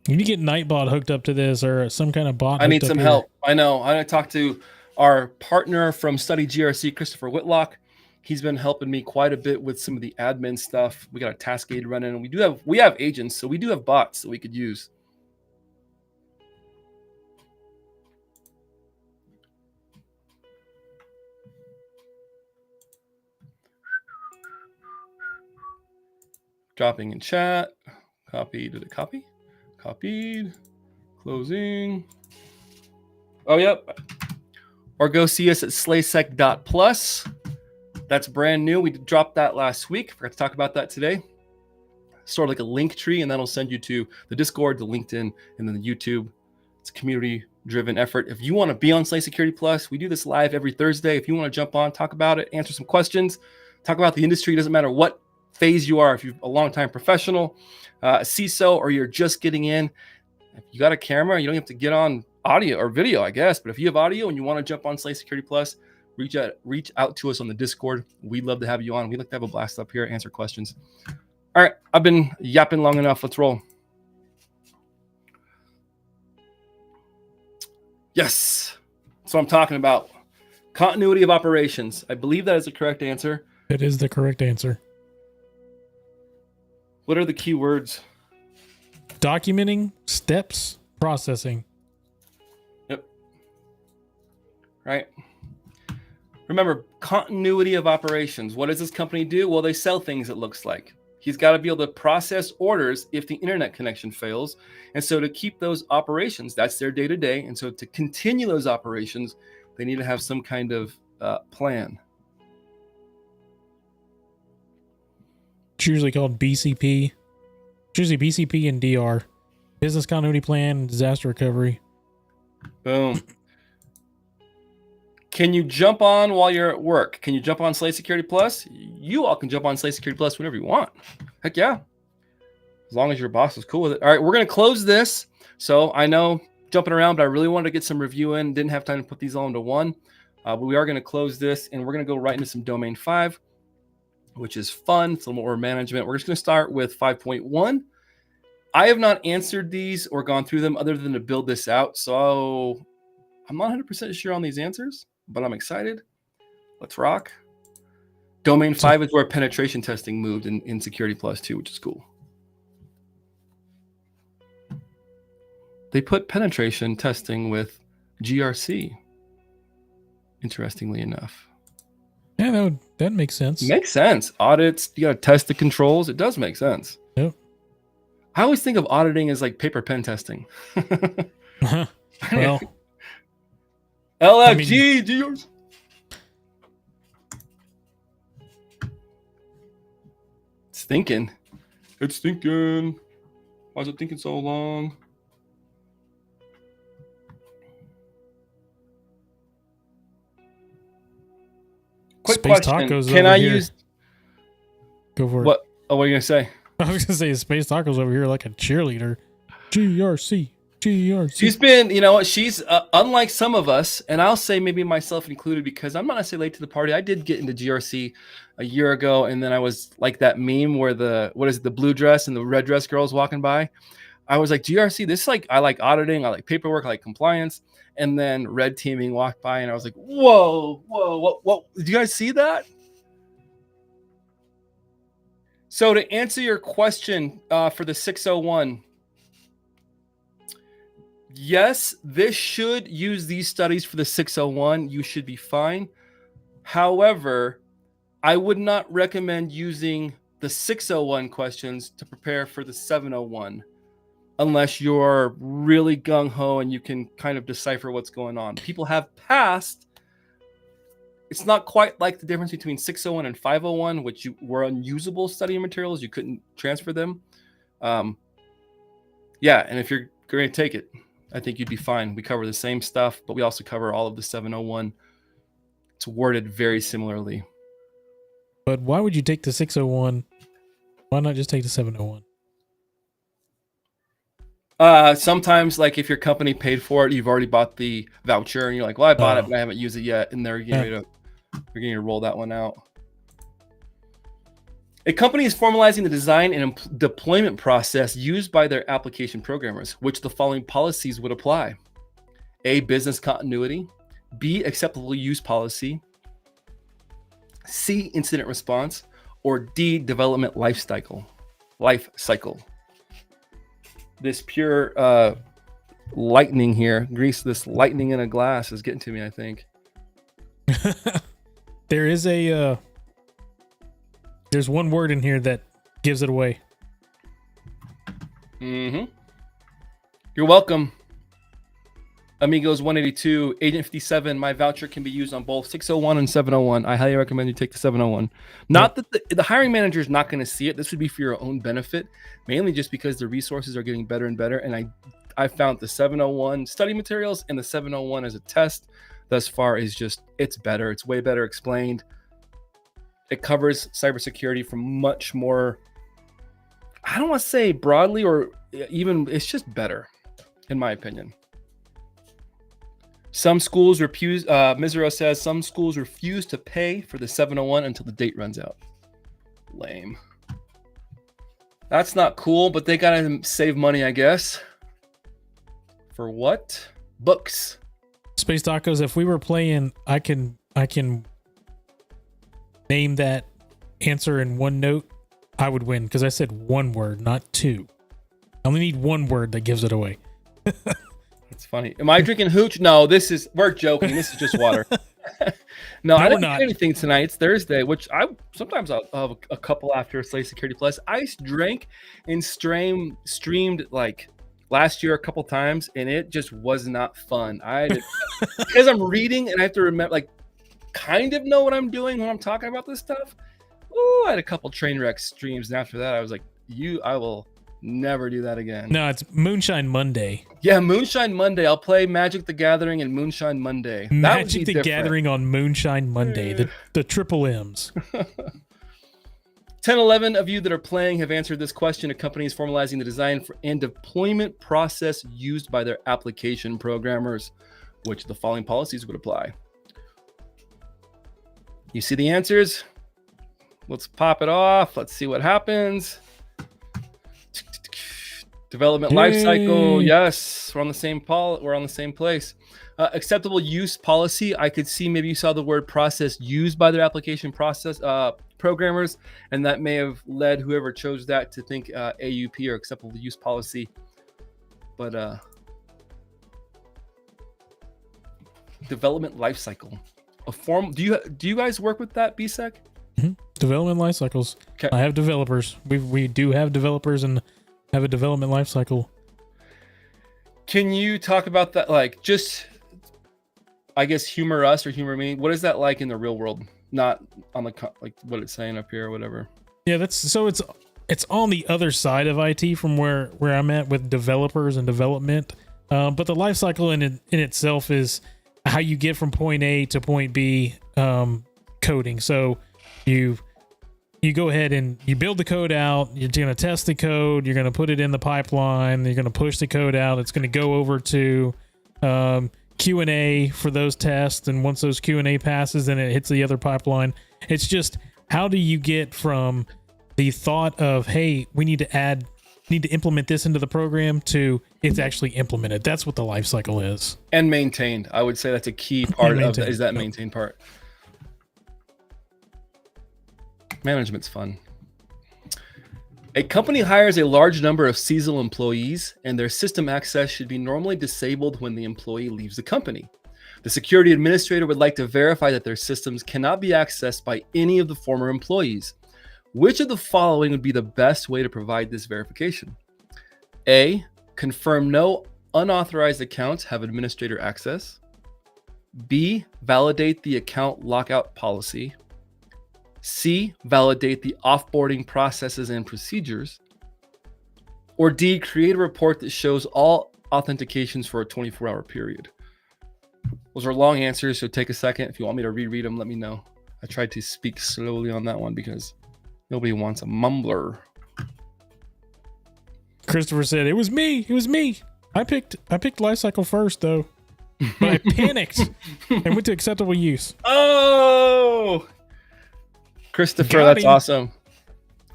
You need to get Nightbot hooked up to this or some kind of bot. I need some help. I know. I'm going to talk to our partner from Study GRC, Christopher Whitlock. He's been helping me quite a bit with some of the admin stuff. We got a Taskade running, and we have agents, so we do have bots that we could use. Dropping in chat. Copy. Did it copy? Copied. Closing. Oh, yep. Or go see us at slaysec.plus. That's brand new. We dropped that last week. Forgot to talk about that today. Sort of like a link tree, and that'll send you to the Discord, the LinkedIn, and then the YouTube. It's a community-driven effort. If you want to be on Slay Security Plus, we do this live every Thursday. If you want to jump on, talk about it, answer some questions, talk about the industry. It doesn't matter what phase you are. If you're a long-time professional, a CISO, or you're just getting in, if you got a camera, you don't have to get on audio or video, I guess. But if you have audio and you want to jump on Slay Security Plus, reach out to us on the Discord. We'd love to have you on. We'd like to have a blast up here, answer questions. All right, I've been yapping long enough. Let's roll. Yes, that's what I'm talking about. Continuity of operations. I believe that is the correct answer. It is the correct answer. What are the key words? Documenting, steps, processing. Yep. Right. Remember, continuity of operations. What does this company do? Well, they sell things, it looks like. He's got to be able to process orders if the internet connection fails. And so to keep those operations, that's their day-to-day. And so to continue those operations, they need to have some kind of plan. It's usually called BCP. It's usually BCP and DR. Business continuity plan, disaster recovery. Boom. Can you jump on while you're at work? Can you jump on Slay Security Plus? You all can jump on Slay Security Plus whenever you want. Heck yeah. As long as your boss is cool with it. All right, we're going to close this. So I know jumping around, but I really wanted to get some review in. Didn't have time to put these all into one. But we are going to close this, and we're going to go right into some Domain 5, which is fun. It's a little more management. We're just going to start with 5.1. I have not answered these or gone through them other than to build this out. So I'm not 100% sure on these answers, but I'm excited. Let's rock. Domain 5 is where penetration testing moved in Security Plus 2, which is cool. They put penetration testing with GRC, interestingly enough. Yeah, that makes sense. Makes sense. Audits, you got to test the controls. It does make sense. Yep. I always think of auditing as like paper pen testing. Well, LFG, GRC. It's thinking. It's thinking. Why is it thinking so long? Quick Space question. Tacos Can over I here. use Go for it. what? Oh, what are you gonna say? I was gonna say Space Tacos over here like a cheerleader. GRC. She's been, you know what? She's unlike some of us, and I'll say maybe myself included, because I'm not necessarily late to the party. I did get into GRC a year ago, and then I was like that meme where the blue dress and the red dress girls walking by. I was like, GRC, this is like, I like auditing, I like paperwork, I like compliance. And then red teaming walked by, and I was like, whoa, what? Did you guys see that? So to answer your question for the 601, yes, this should use these studies for the 601. You should be fine. However, I would not recommend using the 601 questions to prepare for the 701 unless you're really gung-ho and you can kind of decipher what's going on. People have passed. It's not quite like the difference between 601 and 501, which were unusable study materials. You couldn't transfer them. Yeah, and if you're going to take it, I think you'd be fine. We cover the same stuff, but we also cover all of the 701. It's worded very similarly. But why would you take the 601? Why not just take the 701? Sometimes, like if your company paid for it, you've already bought the voucher, and you're like, "Well, I bought it, but I haven't used it yet," and they're getting ready to roll that one out. A company is formalizing the design and deployment process used by their application programmers, which the following policies would apply: A, business continuity; B, acceptable use policy; C, incident response; or D, development life cycle. This pure lightning here, Grease, this lightning in a glass is getting to me, I think. There is there's one word in here that gives it away. Mm-hmm. You're welcome. Amigos 182, Agent 57, my voucher can be used on both 601 and 701. I highly recommend you take the 701. Not that the hiring manager is not going to see it. This would be for your own benefit, mainly just because the resources are getting better and better. And I found the 701 study materials and the 701 as a test thus far is just, it's better. It's way better explained. It covers cybersecurity from much more, I don't want to say broadly or even, it's just better, in my opinion. Some schools refuse, Mizero says, some schools refuse to pay for the 701 until the date runs out. Lame. That's not cool, but they gotta save money, I guess. For what? Books. Space Tacos, if we were playing, I can name that answer in one note, I would win because I said one word, not two. I only need one word that gives it away. It's funny. Am I drinking hooch? No, we're joking. This is just water. No, I didn't do anything tonight. It's Thursday, which sometimes I'll have a couple after Slay Security Plus. I drank and streamed like last year a couple times, and it just was not fun. Because I'm reading and I have to remember, like, kind of know what I'm doing when I'm talking about this stuff. Ooh, I had a couple train wreck streams, and after that, I was like, I will never do that again. No, it's Moonshine Monday. Yeah, Moonshine Monday. I'll play Magic the Gathering and Moonshine Monday. Magic the Gathering on Moonshine Monday. The triple M's. 10-11 of you that are playing have answered this question. A company is formalizing the design and deployment process used by their application programmers. Which of the following policies would apply? You see the answers? Let's pop it off. Let's see what happens. Development lifecycle. Yes, we're on the same we're on the same place. Acceptable use policy. I could see maybe you saw the word process used by their application process programmers, and that may have led whoever chose that to think AUP or acceptable use policy. But development lifecycle. A form. Do you guys work with that, BSEC? Mm-hmm. Development life cycles. Okay. I have developers. We do have developers and have a development life cycle. Can you talk about that? Like, just, I guess, humor us or humor me. What is that like in the real world? Not on the like what it's saying up here or whatever. Yeah, it's on the other side of IT from where I'm at with developers and development. But the life cycle in itself is how you get from point A to point B coding. So you go ahead and you build the code out. You're going to test the code. You're going to put it in the pipeline. You're going to push the code out. It's going to go over to Q&A for those tests. And once those Q&A passes, then it hits the other pipeline. It's just, how do you get from the thought of, hey, we need to implement this into the program to it's actually implemented? That's what the life cycle is. And maintained. I would say that's a key part of that, is that maintained part. Management's fun. A company hires a large number of seasonal employees, and their system access should be normally disabled when the employee leaves the company. The security administrator would like to verify that their systems cannot be accessed by any of the former employees. Which of the following would be the best way to provide this verification? A, confirm no unauthorized accounts have administrator access. B, validate the account lockout policy. C, validate the offboarding processes and procedures. Or D, create a report that shows all authentications for a 24-hour period. Those are long answers, so take a second. If you want me to reread them, let me know. I tried to speak slowly on that one because nobody wants a mumbler. Christopher said, it was me. I picked lifecycle first, though. But I panicked and went to acceptable use. Oh! Christopher, that's awesome.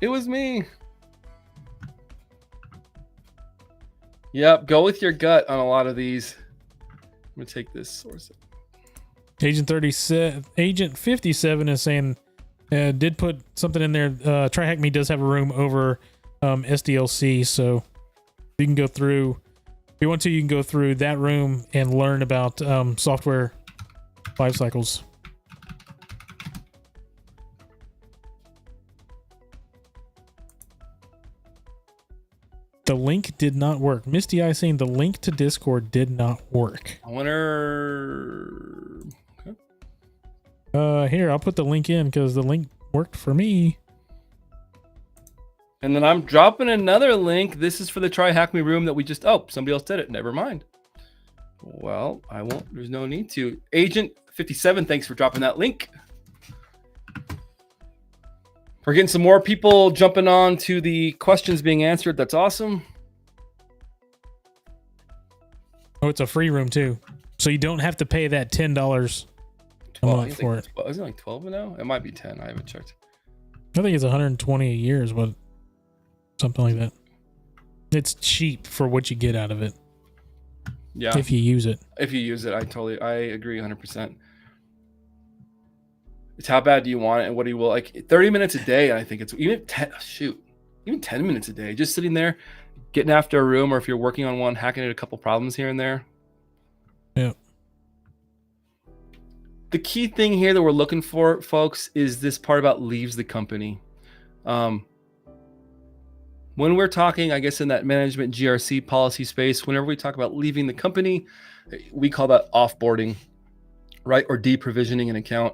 It was me. Yep, go with your gut on a lot of these. I'm gonna take this source. Agent 57 is saying, did put something in there. TryHackMe does have a room over SDLC, so you can go through. If you want to, you can go through that room and learn about software life cycles. The link did not work. Misty Eye saying the link to Discord did not work. I wonder. Okay. Here, I'll put the link in because the link worked for me. And then I'm dropping another link. This is for the TryHackMe room that we just. Oh, somebody else did it. Never mind. Well, I won't. There's no need to. Agent 57, thanks for dropping that link. We're getting some more people jumping on to the questions being answered. That's awesome. Oh, it's a free room too. So you don't have to pay that $10 a month for it. Isn't it like 12 now? It might be 10. I haven't checked. I think it's 120 a year is what, something like that. It's cheap for what you get out of it. Yeah. If you use it. If you use it, I agree 100%. It's how bad do you want it and what do you will, like 30 minutes a day. I think it's even 10 minutes a day, just sitting there, getting after a room, or if you're working on one, hacking at a couple problems here and there. Yeah. The key thing here that we're looking for, folks, is this part about leaves the company. When we're talking, I guess, in that management GRC policy space, whenever we talk about leaving the company, we call that offboarding, right? Or deprovisioning an account,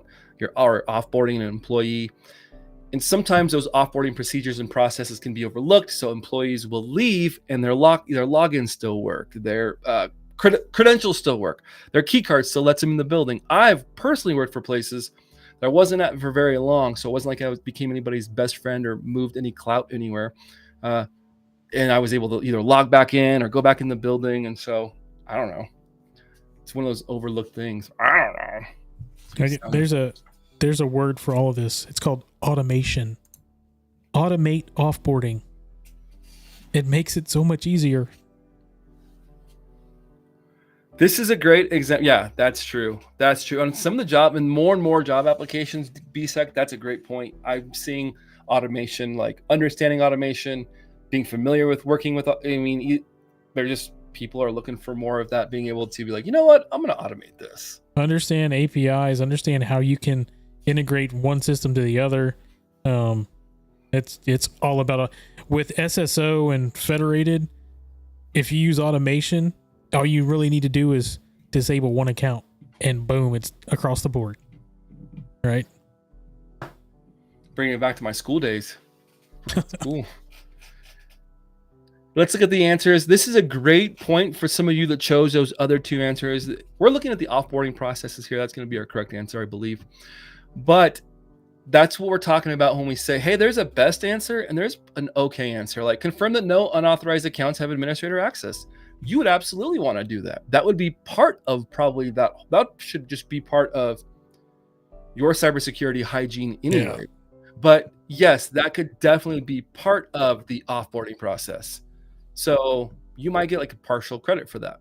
or offboarding an employee. And sometimes those offboarding procedures and processes can be overlooked. So employees will leave and their logins still work. Their credentials still work. Their key card still lets them in the building. I've personally worked for places that I wasn't at for very long. So it wasn't like I became anybody's best friend or moved any clout anywhere. And I was able to either log back in or go back in the building. And so, I don't know. It's one of those overlooked things. I don't know. There's a word for all of this. It's called automation. Automate offboarding. It makes it so much easier. This is a great example. Yeah, that's true. That's true. On some of the job and more job applications, BSEC, that's a great point. I'm seeing automation, like understanding automation, being familiar with working with, they're just, people are looking for more of that, being able to be like, you know what, I'm going to automate this. Understand APIs, understand how you can integrate one system to the other. It's all about with SSO and federated. If you use automation, all you really need to do is disable one account and boom, it's across the board. Right? Bringing it back to my school days. Cool. Let's look at the answers. This is a great point for some of you that chose those other two answers. We're looking at the offboarding processes here. That's going to be our correct answer, I believe. But that's what we're talking about when we say, hey, there's a best answer and there's an okay answer. Like confirm that no unauthorized accounts have administrator access. You would absolutely want to do that. That would be part of probably that. That should just be part of your cybersecurity hygiene anyway. Yeah. But yes, that could definitely be part of the offboarding process. So you might get like a partial credit for that.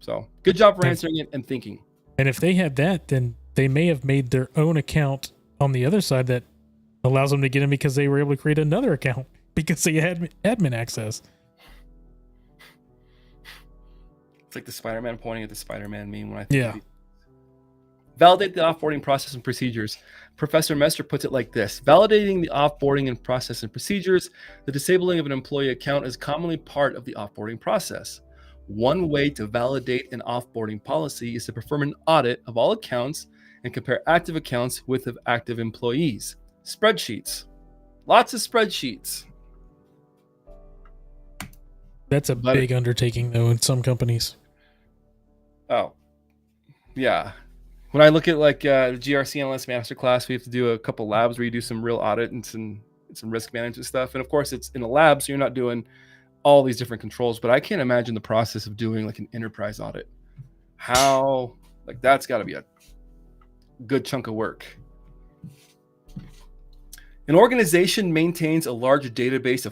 So good job for answering it and thinking. And if they had that, then they may have made their own account on the other side that allows them to get in because they were able to create another account because they had admin access. It's like the Spider-Man pointing at the Spider-Man meme when I think validate the offboarding process and procedures. Professor Messer puts it like this: validating the offboarding and process and procedures. The disabling of an employee account is commonly part of the offboarding process. One way to validate an offboarding policy is to perform an audit of all accounts and compare active accounts with active employees. Spreadsheets. Lots of spreadsheets. That's a big undertaking, though, in some companies. Oh, yeah. When I look at like the GRC Analyst Masterclass, we have to do a couple labs where you do some real audit and some risk management stuff. And of course, it's in a lab, so you're not doing all these different controls. But I can't imagine the process of doing like an enterprise audit. How, like, that's got to be a good chunk of work. An organization maintains a large database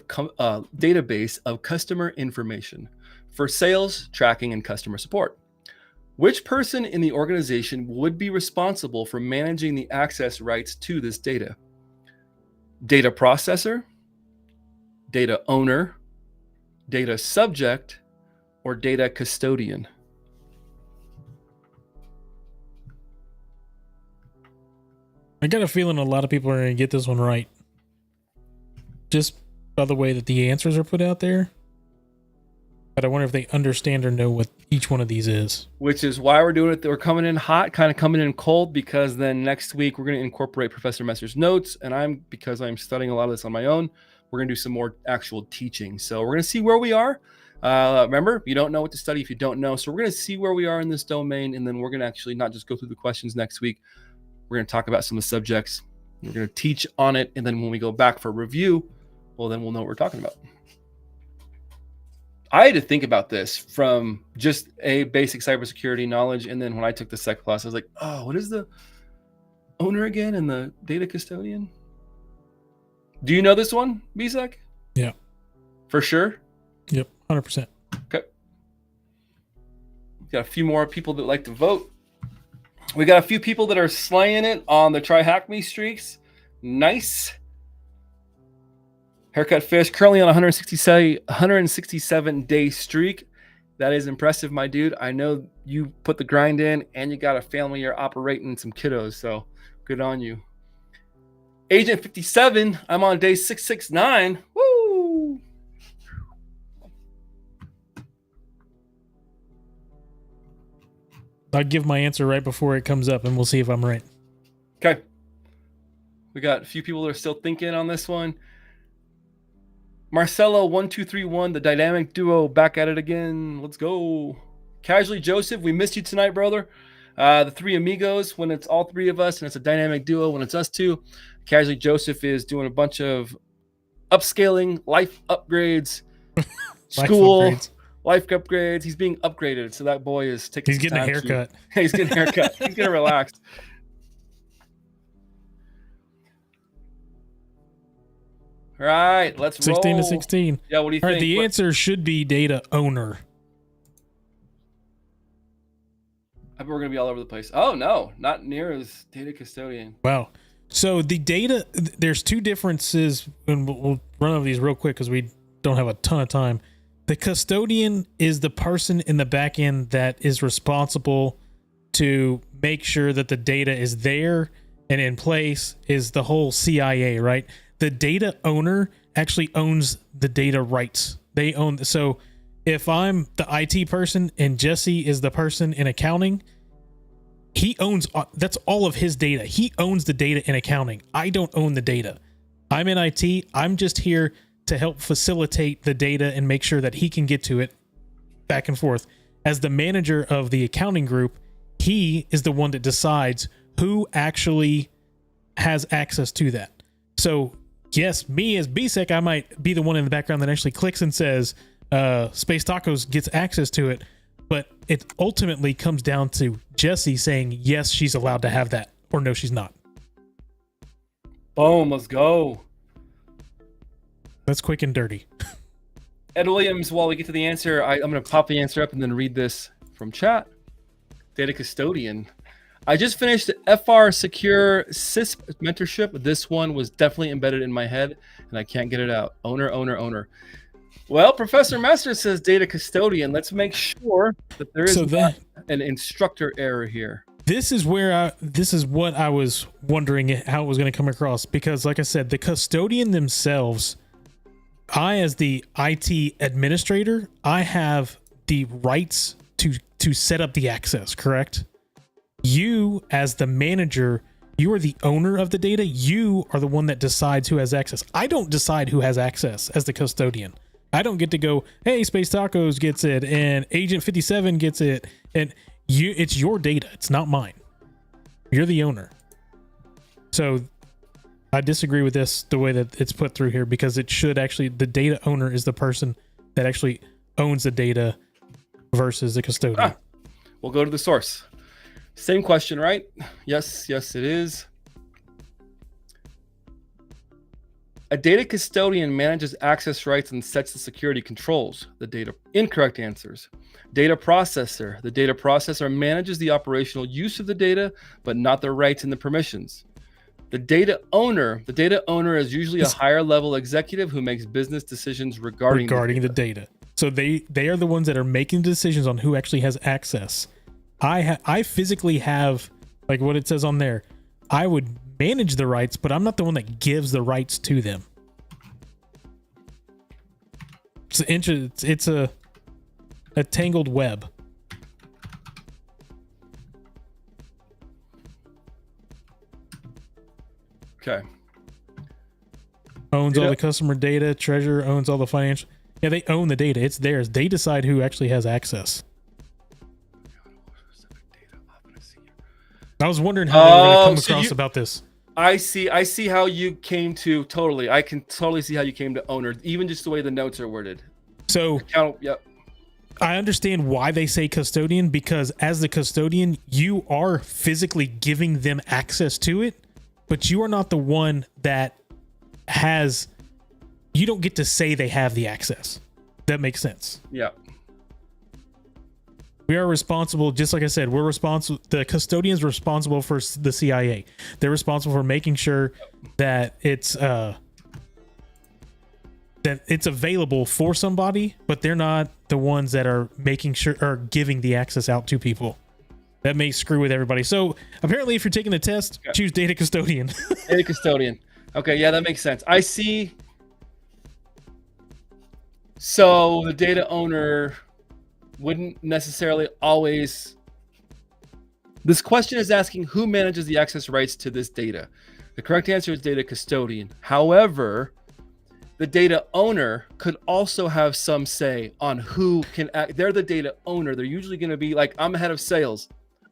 of customer information for sales, tracking, and customer support. Which person in the organization would be responsible for managing the access rights to this data? Data processor, data owner, data subject, or data custodian? I got a feeling a lot of people are going to get this one right. Just by the way that the answers are put out there. But I wonder if they understand or know what each one of these is. Which is why we're doing it. We're coming in hot, kind of coming in cold, because then next week we're going to incorporate Professor Messer's notes. And because I'm studying a lot of this on my own, we're going to do some more actual teaching. So we're going to see where we are. Remember, you don't know what to study if you don't know. So we're going to see where we are in this domain. And then we're going to actually not just go through the questions next week. We're going to talk about some of the subjects. We're going to teach on it. And then when we go back for review, well, then we'll know what we're talking about. I had to think about this from just a basic cybersecurity knowledge. And then when I took the sec class, I was like, oh, what is the owner again and the data custodian? Do you know this one, BSEC? Yeah. For sure? Yep, 100%. Okay. Got a few more people that like to vote. We got a few people that are slaying it on the Try Hack Me streaks. Nice. Haircut Fish currently on a 167 day streak. That is impressive, my dude. I know you put the grind in and you got a family you're operating, some kiddos, so good on you. Agent 57, I'm on day 669. Woo! I'll give my answer right before it comes up, and we'll see if I'm right. Okay. We got a few people that are still thinking on this one. Marcelo1231, the dynamic duo, back at it again. Let's go. Casually Joseph, we missed you tonight, brother. The three amigos, when it's all three of us, and it's a dynamic duo when it's us two. Casually Joseph is doing a bunch of upscaling, life upgrades, school, life upgrades. He's being upgraded, so that boy is taking. He's getting a haircut. He's getting a haircut. He's getting relaxed. All right, let's 16 roll. to 16. Yeah, what do you All think? right, the answer should be data owner. I bet we're going to be all over the place. Oh, no, not near as data custodian. Wow. So the data, there's two differences, and we'll run over these real quick because we don't have a ton of time. The custodian is the person in the back end that is responsible to make sure that the data is there and in place, is the whole CIA, right? The data owner actually owns the data rights. They own. So if I'm the IT person and Jesse is the person in accounting, he owns, that's all of his data. He owns the data in accounting. I don't own the data. I'm in IT. I'm just here to help facilitate the data and make sure that he can get to it back and forth. As the manager of the accounting group, he is the one that decides who actually has access to that. So yes, me as BSEC, I might be the one in the background that actually clicks and says, Space Tacos gets access to it. But it ultimately comes down to Jesse saying, yes, she's allowed to have that, or no, she's not. Boom, let's go. That's quick and dirty. Ed Williams, while we get to the answer, I'm going to pop the answer up and then read this from chat. Data custodian. I just finished the FR Secure CISP mentorship. This one was definitely embedded in my head, and I can't get it out. Owner. Well, Professor Messer says data custodian. Let's make sure that there is not an instructor error here. This is where this is what I was wondering how it was going to come across, because like I said, the custodian themselves, I as the IT administrator, I have the rights to set up the access, correct? You as the manager, you are the owner of the data. You are the one that decides who has access. I don't decide who has access as the custodian. I don't get to go, hey, Space Tacos gets it and Agent 57 gets it, and it's your data. It's not mine. You're the owner. So I disagree with this, the way that it's put through here, because it should actually, the data owner is the person that actually owns the data versus the custodian. We'll go to the source. Same question, right? Yes, it is. A data custodian manages access rights and sets the security controls. The data. Incorrect answers. Data processor. The data processor manages the operational use of the data, but not the rights and the permissions. The data owner. The data owner is usually a higher level executive who makes business decisions regarding the data. So they are the ones that are making decisions on who actually has access. I physically have, like what it says on there, I would manage the rights, but I'm not the one that gives the rights to them. It's a tangled web. Okay. Owns all the customer data. Treasurer owns all the financial. Yeah, they own the data. It's theirs. They decide who actually has access. I was wondering how they were going to come across about this. I see how you came to, totally. I can totally see how you came to owner, even just the way the notes are worded. So Yep. I understand why they say custodian, because as the custodian, you are physically giving them access to it, but you are not the one that has, you don't get to say they have the access. That makes sense. Yeah. We are responsible, just like I said, we're responsible. The custodian's responsible for the CIA. They're responsible for making sure that it's available for somebody, but they're not the ones that are making sure or giving the access out to people. That may screw with everybody. So apparently, if you're taking the test, choose data custodian. Data custodian. Okay, yeah, that makes sense. I see. So the data owner wouldn't necessarily always. This question is asking who manages the access rights to this data. The correct answer is data custodian. However, the data owner could also have some say on who can act. They're the data owner. They're usually going to be like, I'm head of sales.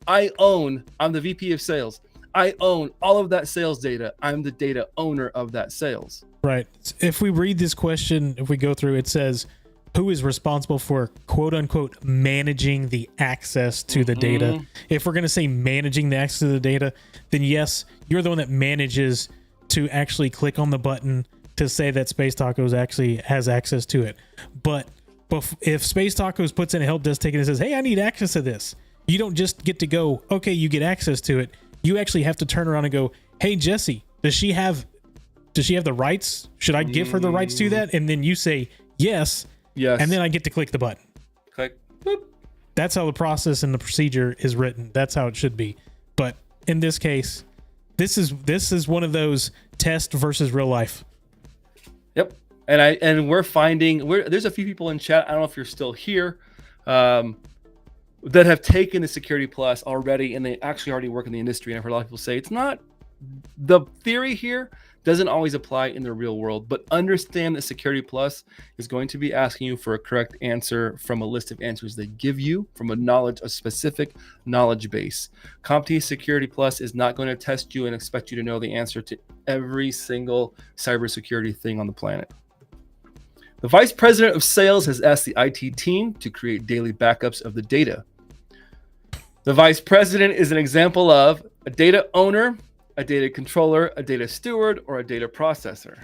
I'm the VP of sales. I own all of that sales data. I'm the data owner of that sales. Right. If we read this question, if we go through, it says, who is responsible for quote unquote managing the access to the data? If we're going to say managing the access to the data, then yes, you're the one that manages to actually click on the button to say that Space Tacos actually has access to it. But if Space Tacos puts in a help desk ticket and says, hey, I need access to this, you don't just get to go, okay, you get access to it. You actually have to turn around and go, hey, Jesse, does she have the rights? Should I give her the rights to that? And then you say yes. Yes. And then I get to click the button. Click. Boop. That's how the process and the procedure is written. That's how it should be. But in this case, this is one of those test versus real life. Yep. And we're finding there's a few people in chat. I don't know if you're still here, that have taken the Security Plus already, and they actually already work in the industry. And I've heard a lot of people say it's not, the theory here doesn't always apply in the real world, but understand that Security Plus is going to be asking you for a correct answer from a list of answers they give you from a specific knowledge base. CompTIA Security Plus is not going to test you and expect you to know the answer to every single cybersecurity thing on the planet. The Vice President of Sales has asked the IT team to create daily backups of the data. The Vice President is an example of a data owner, a data controller, a data steward, or a data processor.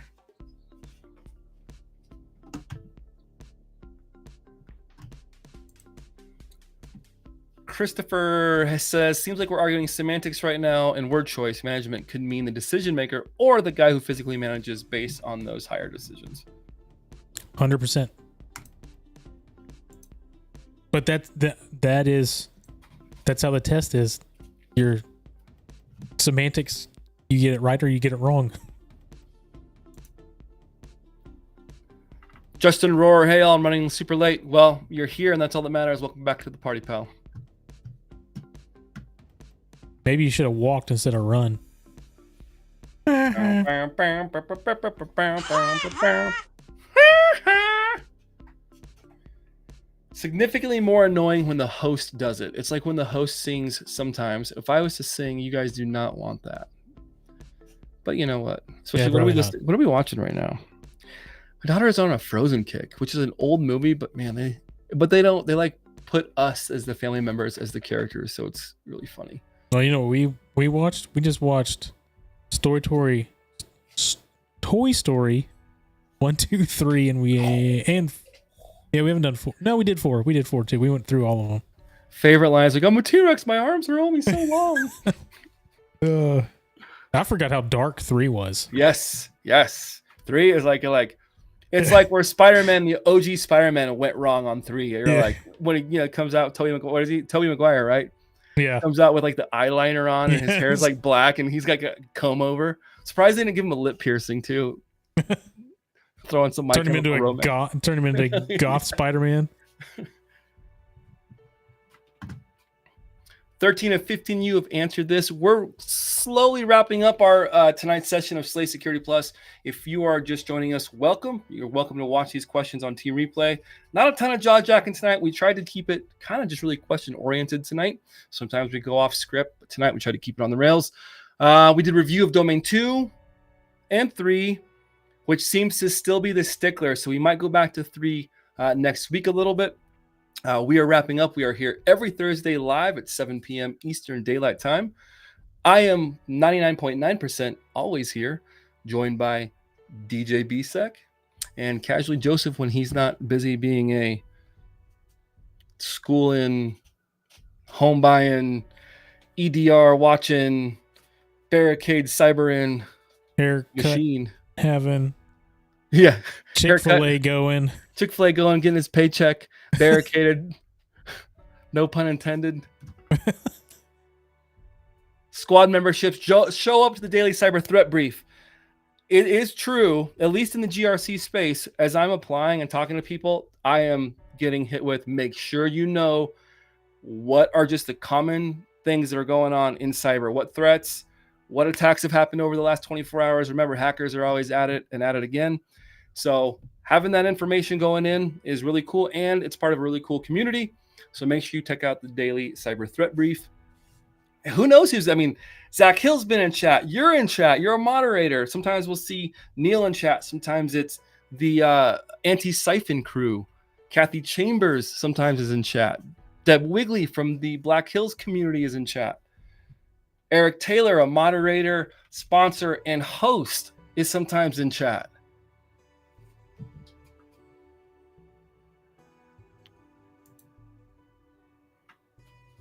Christopher says, seems like we're arguing semantics right now, and word choice management could mean the decision maker or the guy who physically manages based on those higher decisions. 100%. But that's how the test is. Your semantics, you get it right or you get it wrong. Justin Rohr, hey, I'm running super late. Well, you're here, and that's all that matters. Welcome back to the party, pal. Maybe you should have walked instead of run. Significantly more annoying when the host does it. It's like when the host sings sometimes. If I was to sing, you guys do not want that. But you know what? Especially what are we watching right now? My daughter is on a Frozen kick, which is an old movie, but man, they like put us as the family members as the characters, so it's really funny. Well, you know, we just watched Toy Story 1, 2, 3, and we haven't done 4. No, we did 4. We did 4 too. We went through all of them. Favorite lines like, I'm a T-Rex. My arms are only so long. I forgot how dark 3 was. Yes. 3 is like it's like where Spider-Man, the OG Spider-Man, went wrong on 3. You're like, when it comes out, Tobey Maguire, right? Yeah. Comes out with like the eyeliner on, and his hair is like black, and he's got a comb over. Surprised they didn't give him a lip piercing too. Throwing some turn him into goth Spider-Man. 13 of 15 you have answered this. We're slowly wrapping up our tonight's session of Slay Security Plus. If you are just joining us, welcome. You're welcome to watch these questions on Team Replay. Not a ton of jaw-jacking tonight. We tried to keep it kind of just really question-oriented tonight. Sometimes we go off script, but tonight we try to keep it on the rails. We did review of Domain 2 and 3, which seems to still be the stickler. So we might go back to 3 next week a little bit. We are wrapping up. We are here every Thursday live at 7 p.m. Eastern Daylight Time. I am 99.9% always here, joined by DJ BSEC and Casually Joseph when he's not busy being a schooling, home buying, EDR watching, barricade cybering Haircut machine. having, Yeah. Chick-fil-A going. Chick-fil-A going, getting his paycheck, barricaded. No pun intended. Squad memberships, show up to the daily cyber threat brief. It is true, at least in the GRC space, as I'm applying and talking to people, I am getting hit with, make sure you know what are just the common things that are going on in cyber. What threats, what attacks have happened over the last 24 hours. Remember, hackers are always at it and at it again. So having that information going in is really cool, and it's part of a really cool community. So make sure you check out the daily cyber threat brief. Who knows who's, Zach Hill's been in chat. You're in chat. You're a moderator. Sometimes we'll see Neil in chat. Sometimes it's the anti-siphon crew. Kathy Chambers sometimes is in chat. Deb Wigley from the Black Hills community is in chat. Eric Taylor, a moderator, sponsor, and host, is sometimes in chat.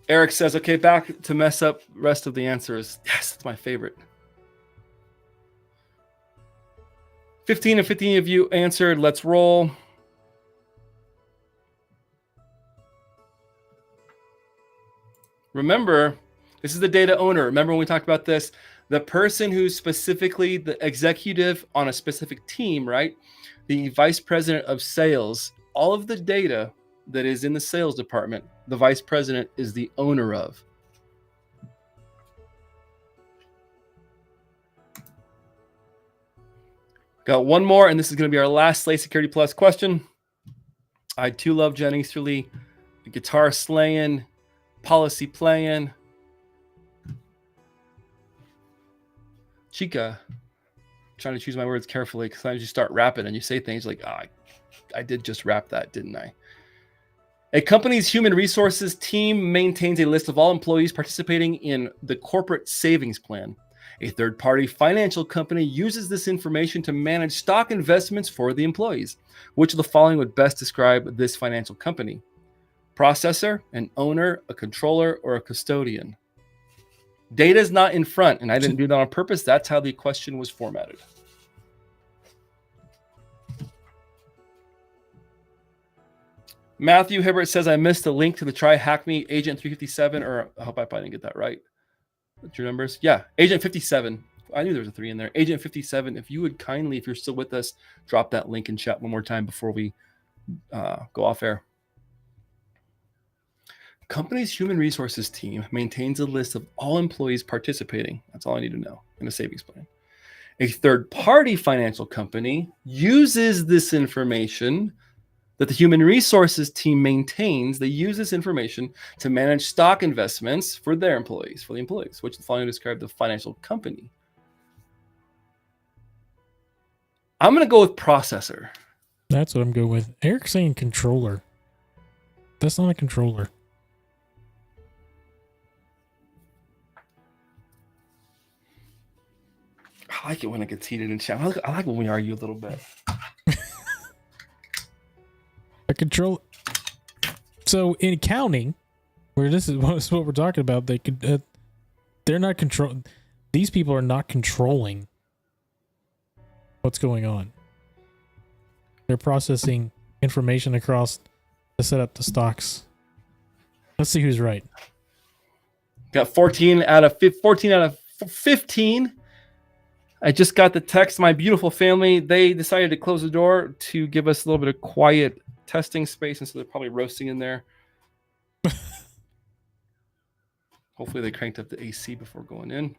Eric says, okay, back to mess up. Rest of the answers. Yes, that's my favorite. 15 and 15 of you answered. Let's roll. Remember, this is the data owner. Remember when we talked about this? The person who's specifically the executive on a specific team, right? The vice president of sales, all of the data that is in the sales department, the vice president is the owner of. Got one more, and this is going to be our last Slay Security Plus question. I too love Jen Easterly, the guitar slaying, policy playing. Chica, I'm trying to choose my words carefully because sometimes you start rapping and you say things like, I did just rap that, didn't I? A company's human resources team maintains a list of all employees participating in the corporate savings plan. A third-party financial company uses this information to manage stock investments for the employees. Which of the following would best describe this financial company? Processor, an owner, a controller, or a custodian? Data is not in front, and I didn't do that on purpose. That's how the question was formatted. Matthew Hibbert says, I missed the link to the Try Hack Me Agent 357, or I hope I probably didn't get that right. What's your numbers? Yeah, Agent 57. I knew there was a 3 in there. Agent 57, if you would kindly, if you're still with us, drop that link in chat one more time before we go off air. Company's human resources team maintains a list of all employees participating. That's all I need to know in a savings plan. A third-party financial company uses this information that the human resources team maintains. They use this information to manage stock investments for their employees, for the employees, which the following describe the financial company. I'm going to go with processor. That's what I'm going with. Eric's saying controller. That's not a controller. I like it when it gets heated in chat. I like when we argue a little bit. A control. So in accounting, where this is what we're talking about, they could. They're not control. These people are not controlling what's going on. They're processing information across to set up the stocks. Let's see who's right. Got 14 out of 15. I just got the text. My beautiful family, they decided to close the door to give us a little bit of quiet testing space, and so they're probably roasting in there. Hopefully they cranked up the AC before going in.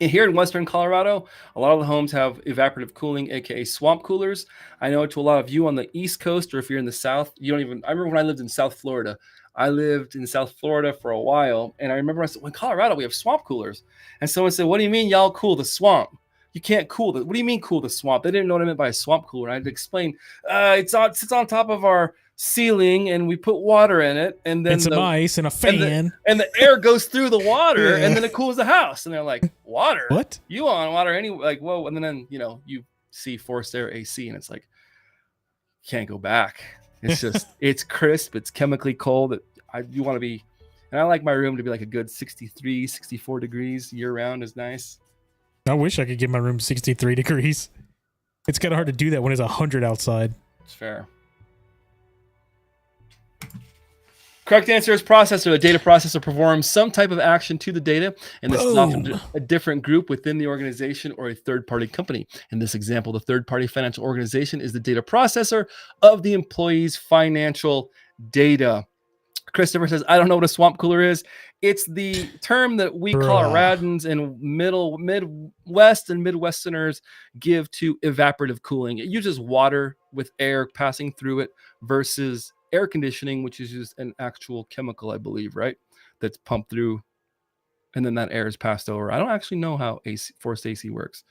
And here in Western Colorado, a lot of the homes have evaporative cooling, aka swamp coolers. I know to a lot of you on the East Coast, or if you're in the South, you don't even. I remember when I lived in South Florida. I lived in South Florida for a while, and I remember I said, well, in Colorado, we have swamp coolers. And someone said, what do you mean y'all cool the swamp? you can't cool the. What do you mean cool the swamp? They didn't know what I meant by a swamp cooler. I had to explain. It sits on top of our ceiling, and we put water in it, and then And some ice and a fan. and the air goes through the water, Yeah. and then it cools the house. And they're like, water? What? You want water anyway? Like, whoa. And then you see forced air AC, and it's like, can't go back. It's just, it's crisp. It's chemically cold. You want to be, and I like my room to be like a good 63, 64 degrees year round is nice. I wish I could get my room 63 degrees. It's kind of hard to do that when it's 100 outside. It's fair. Correct answer is processor. The data processor performs some type of action to the data, and this is often a different group within the organization or a third-party company. In this example, the third-party financial organization is the data processor of the employee's financial data. Christopher says, I don't know what a swamp cooler is. It's the term that we Coloradans and Midwest and Midwesterners give to evaporative cooling. It uses water with air passing through it versus air conditioning, which is just an actual chemical, I believe, right? That's pumped through, and then that air is passed over. I don't actually know how forced AC works.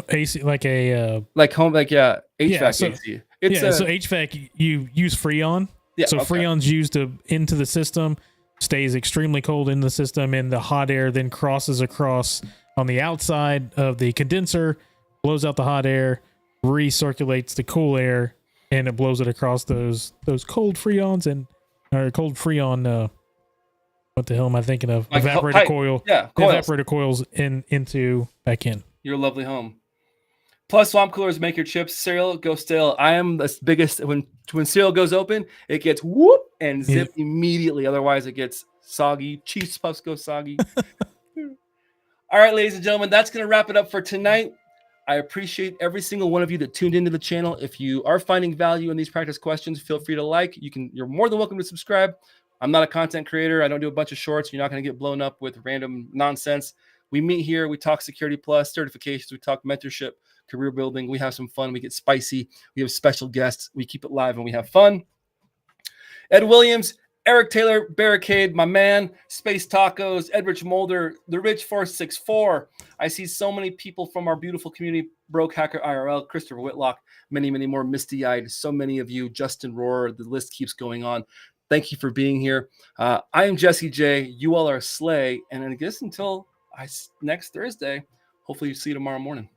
AC, like a HVAC yeah, so, AC. So HVAC, you use Freon. Yeah, so Freon's used into the system, stays extremely cold in the system, and the hot air then crosses across on the outside of the condenser, blows out the hot air, recirculates the cool air, and it blows it across those cold Freons or cold Freon. What the hell am I thinking of? Like evaporator coil. Yeah, coils. Evaporator coils into back in Your lovely home. Plus, swamp coolers make your chips cereal go stale. I am the biggest. When cereal goes open, it gets whoop and zip immediately. Otherwise, it gets soggy. Cheese puffs go soggy. All right, ladies and gentlemen, that's going to wrap it up for tonight. I appreciate every single one of you that tuned into the channel. If you are finding value in these practice questions, feel free to like. You're more than welcome to subscribe. I'm not a content creator. I don't do a bunch of shorts. You're not going to get blown up with random nonsense. We meet here. We talk Security Plus, certifications. We talk mentorship, career building. We have some fun. We get spicy. We have special guests. We keep it live and we have fun. Ed Williams, Eric Taylor, Barricade, my man, Space Tacos, Edrich Mulder, The Rich 464. I see so many people from our beautiful community, Broke Hacker IRL, Christopher Whitlock, many, many more misty-eyed, so many of you, Justin Rohr, the list keeps going on. Thank you for being here. I am Jesse J. You all are Slay. And I guess until next Thursday, hopefully you see you tomorrow morning.